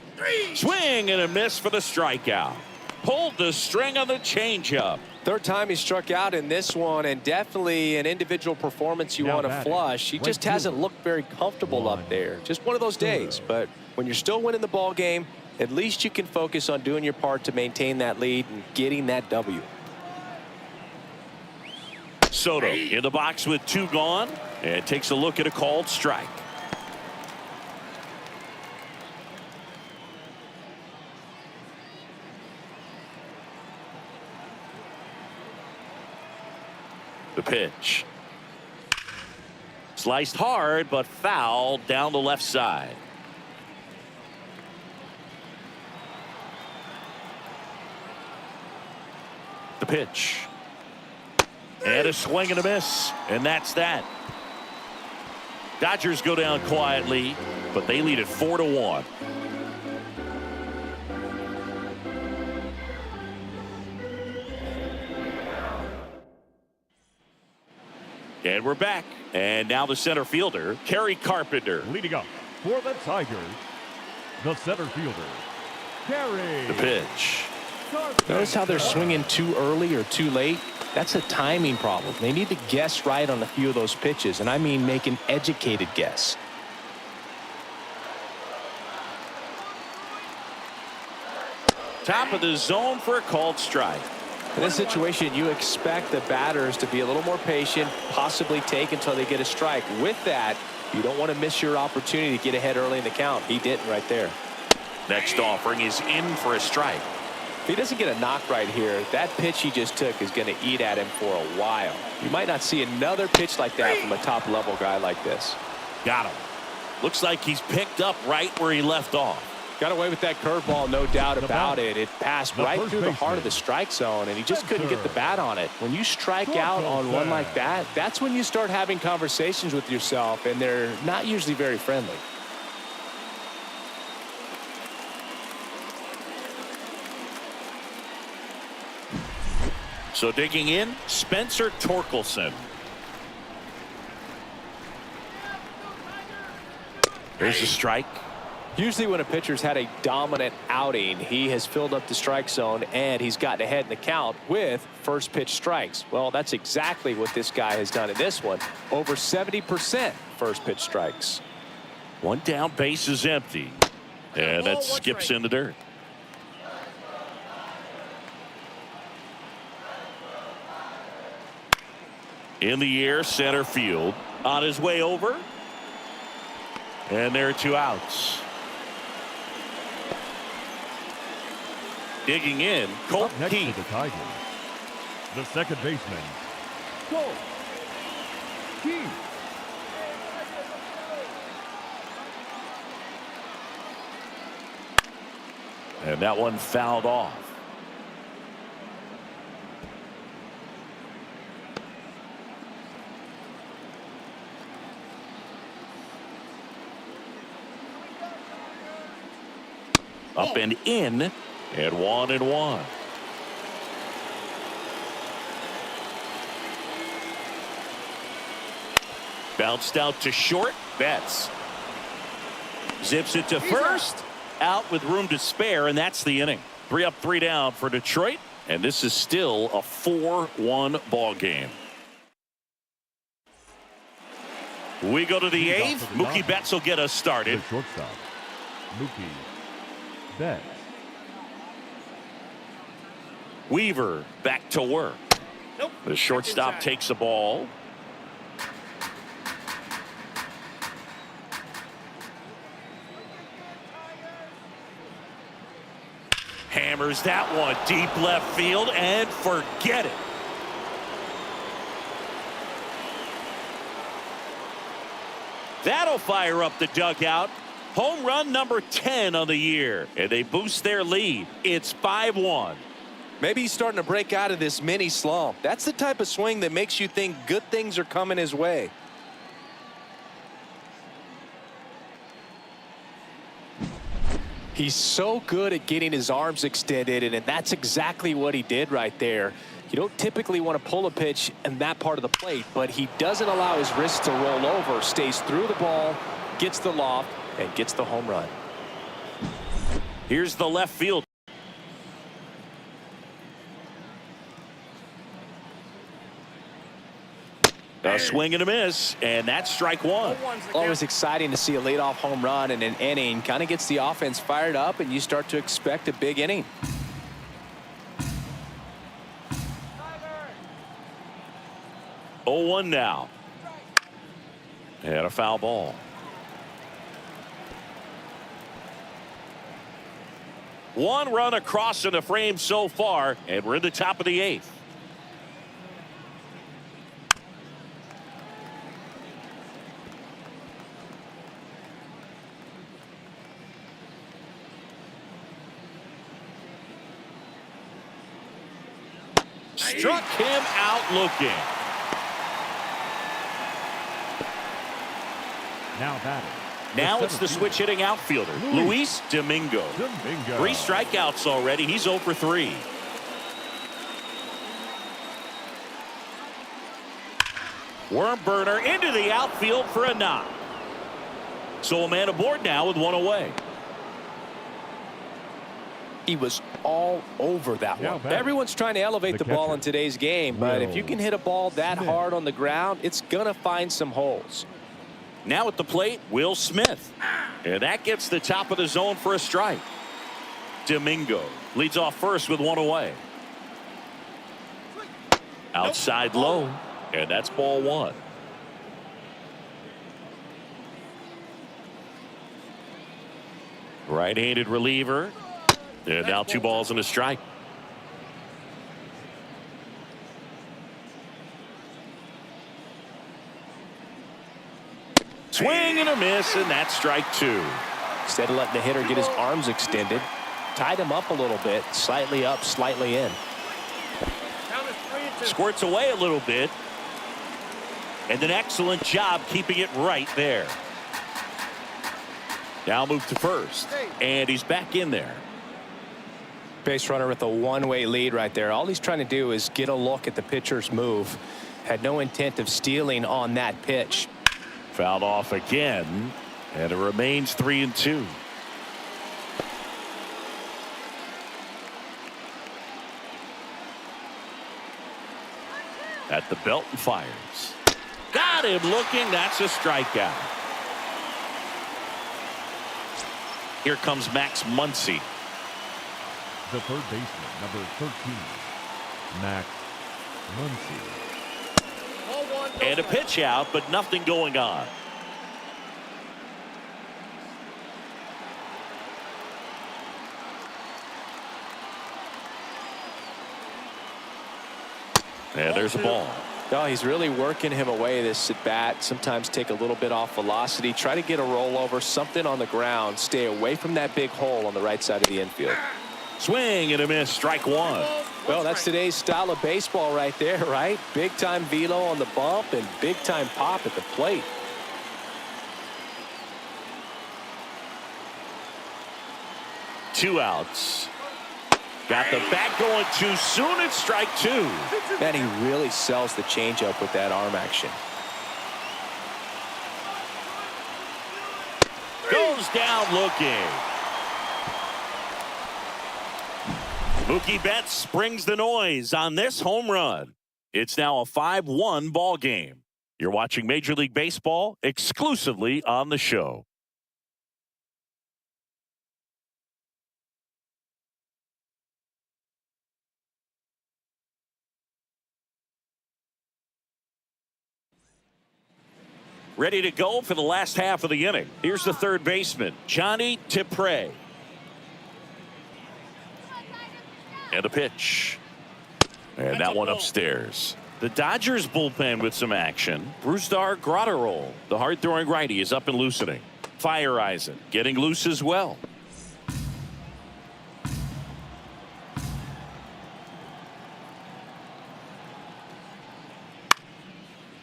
Swing and a miss for the strikeout. Pulled the string on the changeup. 3rd time he struck out in this one, and definitely an individual performance you want to flush. He just hasn't looked very comfortable up there. Just one of those days. But when you're still winning the ball game, at least you can focus on doing your part to maintain that lead and getting that W. Soto in the box with 2 gone, and takes a look at a called strike. The pitch. Sliced hard, but foul down the left side. The pitch. And a swing and a miss. And that's that. Dodgers go down quietly, but they lead it 4-1. And we're back. And now the center fielder, Kerry Carpenter. Leading up for the Tigers, the center fielder, Kerry. The pitch. Notice how they're swinging too early or too late? That's a timing problem. They need to guess right on a few of those pitches, and I mean make an educated guess. Top of the zone for a called strike. In this situation, you expect the batters to be a little more patient, possibly take until they get a strike. With that, you don't want to miss your opportunity to get ahead early in the count. He didn't right there. Next offering is in for a strike. If he doesn't get a knock right here, that pitch he just took is going to eat at him for a while. You might not see another pitch like that from a top-level guy like this. Got him. Looks like he's picked up right where he left off. Got away with that curveball, no doubt about it. It passed right through the heart of the strike zone, and he just couldn't get the bat on it. When you strike out on one like that, that's when you start having conversations with yourself, and they're not usually very friendly. So digging in, Spencer Torkelson. Here's the strike. Usually when a pitcher's had a dominant outing, he has filled up the strike zone and he's gotten ahead in the count with first pitch strikes. Well, that's exactly what this guy has done in this one. Over 70% first pitch strikes. One down, base is empty. And that skips in the dirt. In the air, center field. On his way over. And there are 2 outs. Digging in, Colt Next Heath. to the Tigers, the second baseman, Colt Heath. And that one fouled off. Up and in, and 1-1. Bounced out to short. Betts zips it to first. Out with room to spare, and that's the inning. 3 up, 3 down for Detroit, and this is still a 4-1 ball game. We go to the 8th. Mookie Betts will get us started. The shortstop, Mookie Betts. Weaver back to work. Nope. The shortstop takes the ball. Hammers that one deep left field and forget it. That'll fire up the dugout. Home run number 10 on the year, and they boost their lead. It's 5-1. Maybe he's starting to break out of this mini slump. That's the type of swing that makes you think good things are coming his way. He's so good at getting his arms extended, and that's exactly what he did right there. You don't typically want to pull a pitch in that part of the plate, but he doesn't allow his wrist to roll over, stays through the ball, gets the loft, and gets the home run. Here's the left field. A swing and a miss, and that's strike 1. Always exciting to see a leadoff home run in an inning. Kind of gets the offense fired up, and you start to expect a big inning. Oh, 0-1 now. And a foul ball. One run across in the frame so far, and we're in the top of the 8th. Struck him out looking. Now batting. Now it's the switch hitting outfielder, Luis Domingo. 3 strikeouts already. He's 0 for 3. Worm burner into the outfield for a knock. So a man aboard now with 1 away. He was all over that one. Everyone's trying to elevate the ball in today's game, but if you can hit a ball that hard on the ground, it's going to find some holes. Now at the plate, Will Smith. And that gets the top of the zone for a strike. Domingo leads off first with 1 away. Outside low, and that's ball 1. Right-handed reliever. And now 2 balls and a strike. Swing and a miss, and that's strike 2. Instead of letting the hitter get his arms extended, tied him up a little bit, slightly up, slightly in. Squirts away a little bit. And an excellent job keeping it right there. Now move to first. And he's back in there. Base runner with a one-way lead right there. All he's trying to do is get a look at the pitcher's move. Had no intent of stealing on that pitch. Fouled off again, and it remains 3-2. At the belt and fires. Got him looking. That's a strikeout. Here comes Max Muncy. The third baseman, number 13, Max Muncy. And a pitch out, but nothing going on. And there's a ball. No, he's really working him away this at bat. Sometimes take a little bit off velocity. Try to get a rollover, something on the ground. Stay away from that big hole on the right side of the infield. Swing and a miss. Strike one. Well, that's today's style of baseball right there, right? Big time velo on the bump and big time pop at the plate. Two outs. Got the bat going too soon. It's strike two. Man, he really sells the changeup with that arm action. Goes down looking. Mookie Betts brings the noise on this home run. It's now a 5-1 ball game. You're watching Major League Baseball exclusively on the show. Ready to go for the last half of the inning. Here's the third baseman, Johnny Tipre. And a pitch. And that one upstairs. The Dodgers bullpen with some action. Brusdar Graterol, the hard-throwing righty, is up and loosening. Fire Eisen getting loose as well.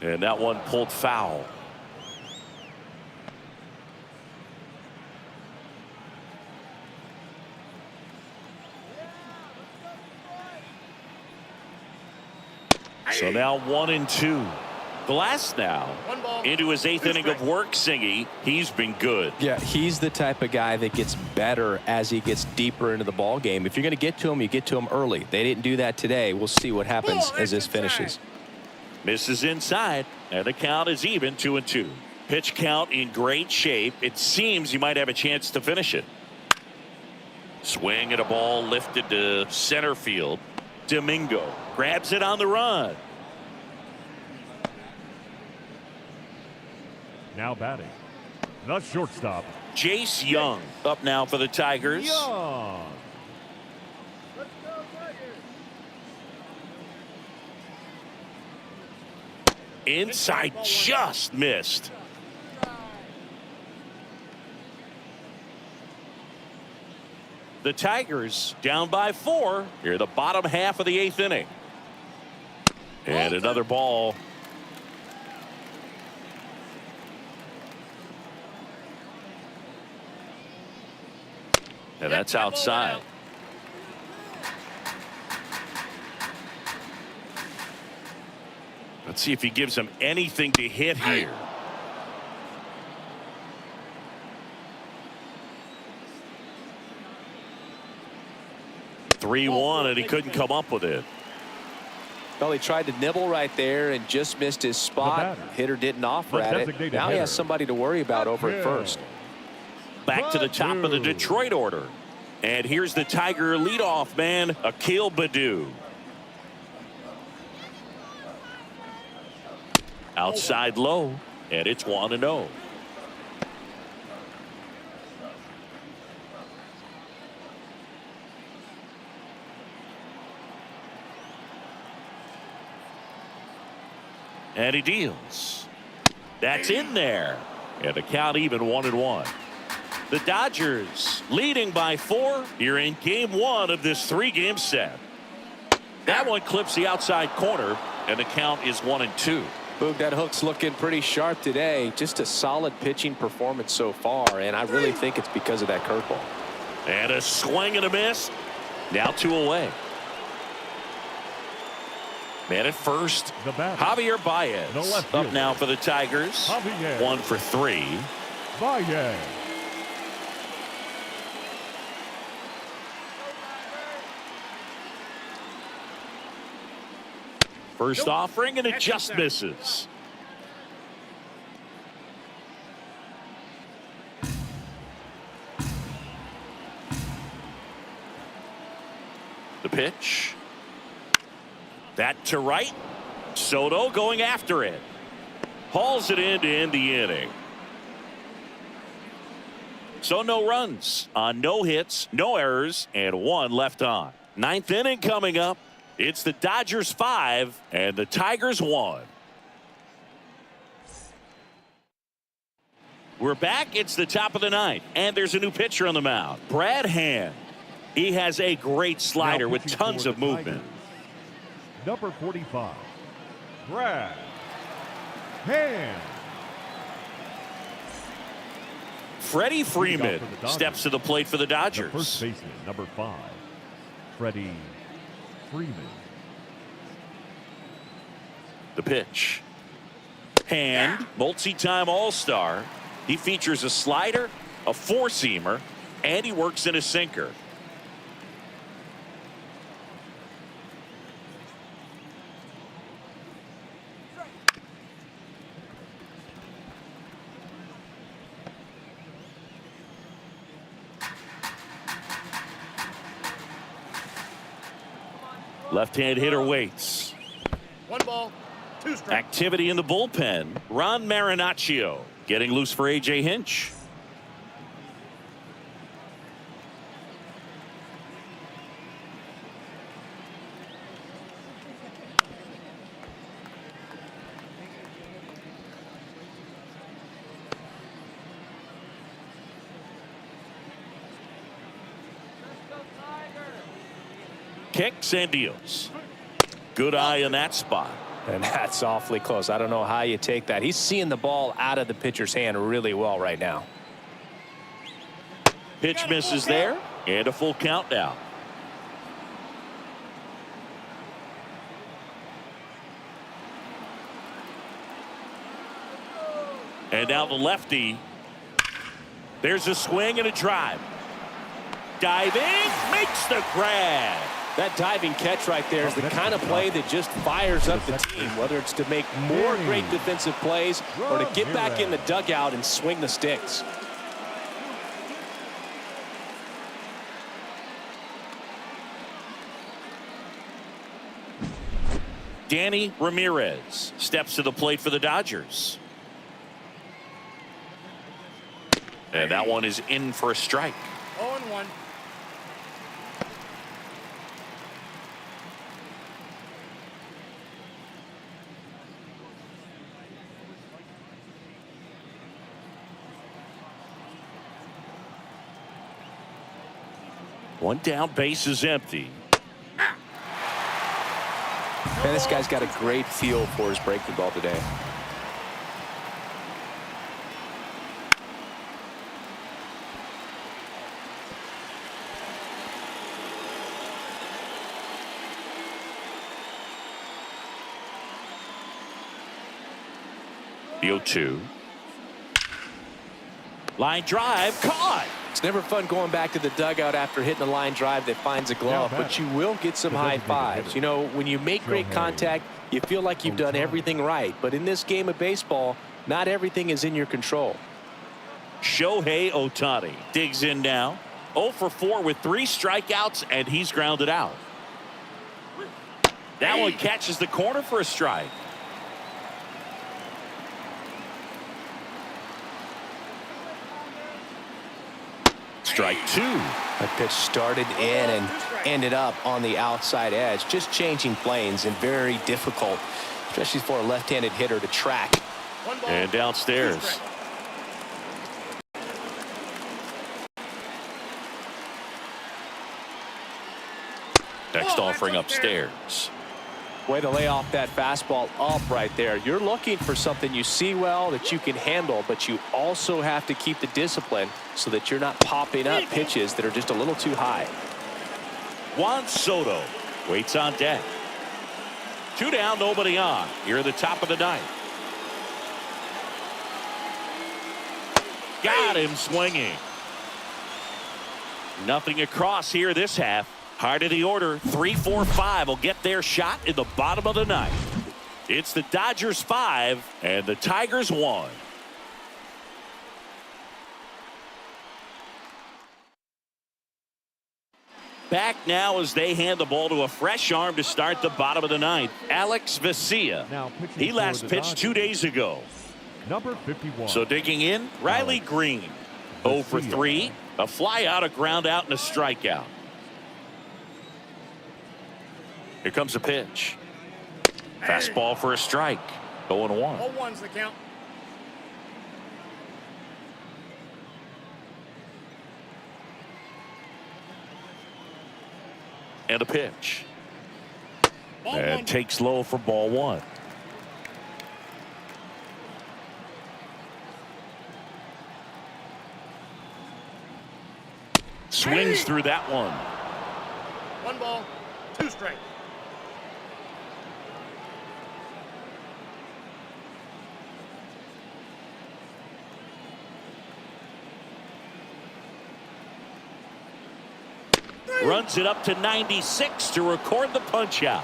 And that one pulled foul. So now 1-2. Glass now into his eighth inning of work. Singy, he's been good. Yeah, he's the type of guy that gets better as he gets deeper into the ball game. If you're going to get to him, you get to him early. They didn't do that today. We'll see what happens as this finishes. Misses inside, and the count is even 2-2. Pitch count in great shape. It seems he might have a chance to finish it. Swing at a ball lifted to center field. Domingo grabs it on the run. Now batting, the shortstop, Jace Young up now for the Tigers. Young. Inside, just missed. The Tigers down by 4 here, the bottom half of the eighth inning. And another ball. And that's outside. Let's see if he gives him anything to hit here. (3-1) and he couldn't come up with it. Well, he tried to nibble right there and just missed his spot. Hitter didn't offer at it. Now he has somebody to worry about over at first. Back to the top of the Detroit order. And here's the Tiger leadoff man, Akil Baddoo. Outside low, and it's 1-0. And he deals. That's in there. And the count even 1-1. The Dodgers leading by 4 here in game 1 of this 3-game set. That one clips the outside corner, and the count is 1-2. Boog, that hook's looking pretty sharp today. Just a solid pitching performance so far, and I really think it's because of that curveball. And a swing and a miss. Now 2 away. Man at first, The batter, Javier the Baez. left Up fielder, now for the Tigers. Javier 1 for 3. Baez. First offering, and it just misses. The pitch. That to right. Soto going after it. Hauls it in to end the inning. So no runs on no hits, no errors, and 1 left on. 9th inning coming up. It's the Dodgers 5 and the Tigers 1. We're back. It's the top of the 9th, and there's a new pitcher on the mound. Brad Hand. He has a great slider with tons of movement. Number 45, Brad Hand. Freddie Freeman the steps to the plate for the The Dodgers. first baseman, number 5, Freddie Freeman. The pitch. Hand, multi-time All-Star. He features a slider, a four-seamer, and he works in a sinker. Left-hand hitter waits. 1 ball, 2 strikes. Activity in the bullpen. Ron Marinaccio getting loose for A.J. Hinch. Kicks and deals. Good eye on that spot. And that's awfully close. I don't know how you take that. He's seeing the ball out of the pitcher's hand really well right now. Pitch misses there, and a full count now. And now the lefty. There's a swing and a drive. Diving, makes the grab. That diving catch right there is the kind of play that just fires up the team, whether it's to make more great defensive plays or to get back in the dugout and swing the sticks. Danny Ramirez steps to the plate for the Dodgers. And that one is in for a strike. 0-1. One down, base is empty. And this guy's got a great feel for his breaking ball today. The 0-2. Line drive, caught. It's never fun going back to the dugout after hitting a line drive that finds a glove, but you will get some high fives. You know, when you make great contact, you feel like you've done everything right. But in this game of baseball, not everything is in your control. Shohei Ohtani digs in now. 0 for 4 with 3 strikeouts, and he's grounded out. That one catches the corner for a strike. Strike 2. That pitch started in and ended up on the outside edge, just changing planes and very difficult, especially for a left-handed hitter to track. 1 ball, And 2 downstairs. strikes. Next offering upstairs. Way to lay off that fastball up right there. You're looking for something you see well that you can handle, but you also have to keep the discipline so that you're not popping up pitches that are just a little too high. Juan Soto waits on deck. 2 down, nobody on. Here at the top of the ninth. Got him swinging. Nothing across here this half. Heart of the order, 3, 4, 5 will get their shot in the bottom of the ninth. It's the Dodgers 5 and the Tigers 1. Back now as they hand the ball to a fresh arm to start the bottom of the ninth. Alex Vesia. He last pitched 2 days ago. Number 51. So digging in, Riley Green. 0 for 3. A fly out, a ground out, and a strikeout. Here comes a pitch. Fastball for a strike. 0-1. 0-1's the count. And a pitch. Ball And one. takes low for ball 1. Swings through that one. 1 ball, 2 strikes. Runs it up to 96 to record the punch out.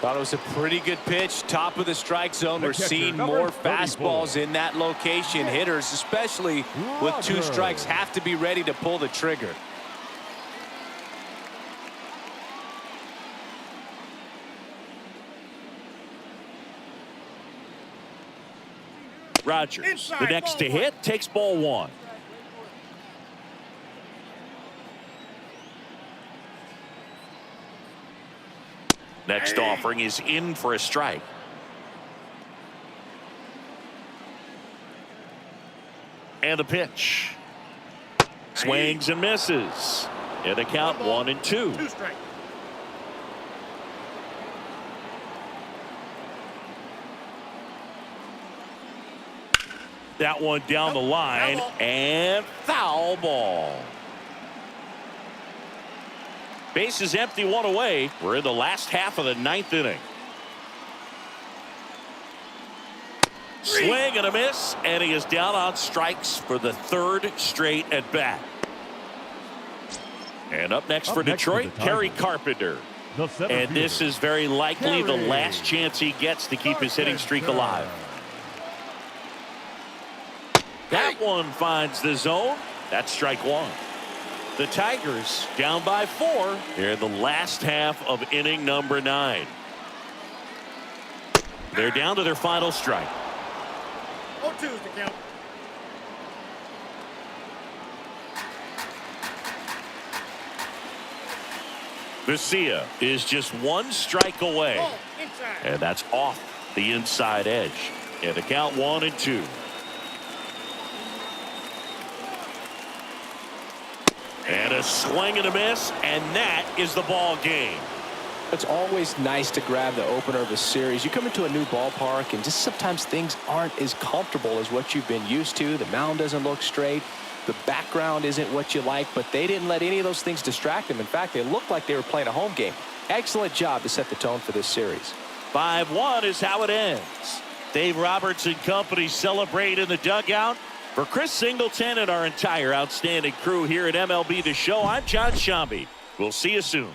Thought it was a pretty good pitch. Top of the strike zone. We're catcher, seeing number more 34. fastballs in that location. Hitters, especially with 2 strikes, have to be ready to pull the trigger. Rogers, Inside, the next to ball 1. hit, takes ball 1. Next offering is in for a strike. And the pitch. Swings and misses. And the count 1 and 2. 2 strikes. That one down the line, Foul ball. and foul ball. Base is empty, 1 away. We're in the last half of the 9th inning. Swing and a miss, and he is down on strikes for the 3rd straight at bat. And up next for next for Detroit, the Kerry Tigers. Carpenter. The center And this fielder. is very likely the Kerry last chance he gets to keep his hitting streak alive. That one finds the zone. That's strike 1. The Tigers down by 4. They're in the last half of inning number 9. They're down to their final strike. 0-2's the count. Vesia is just 1 strike away. Ball inside. And that's off the inside edge. And the count 1 and 2. And a swing and a miss, and that is the ball game. It's always nice to grab the opener of a series. You come into a new ballpark, and just sometimes things aren't as comfortable as what you've been used to. The mound doesn't look straight. The background isn't what you like, but they didn't let any of those things distract them. In fact, they looked like they were playing a home game. Excellent job to set the tone for this series. 5-1 is how it ends. Dave Roberts and company celebrate in the dugout. For Chris Singleton and our entire outstanding crew here at MLB The Show, I'm John Shambi. We'll see you soon.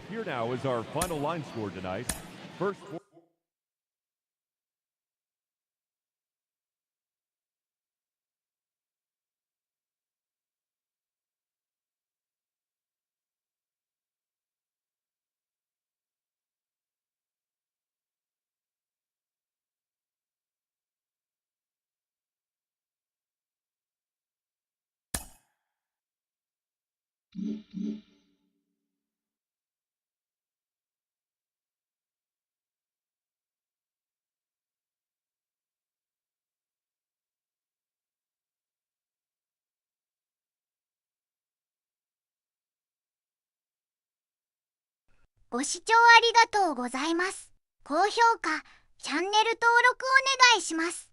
Here now is our final line score tonight. First. ご視聴ありがとうございます。高評価、チャンネル登録お願いします。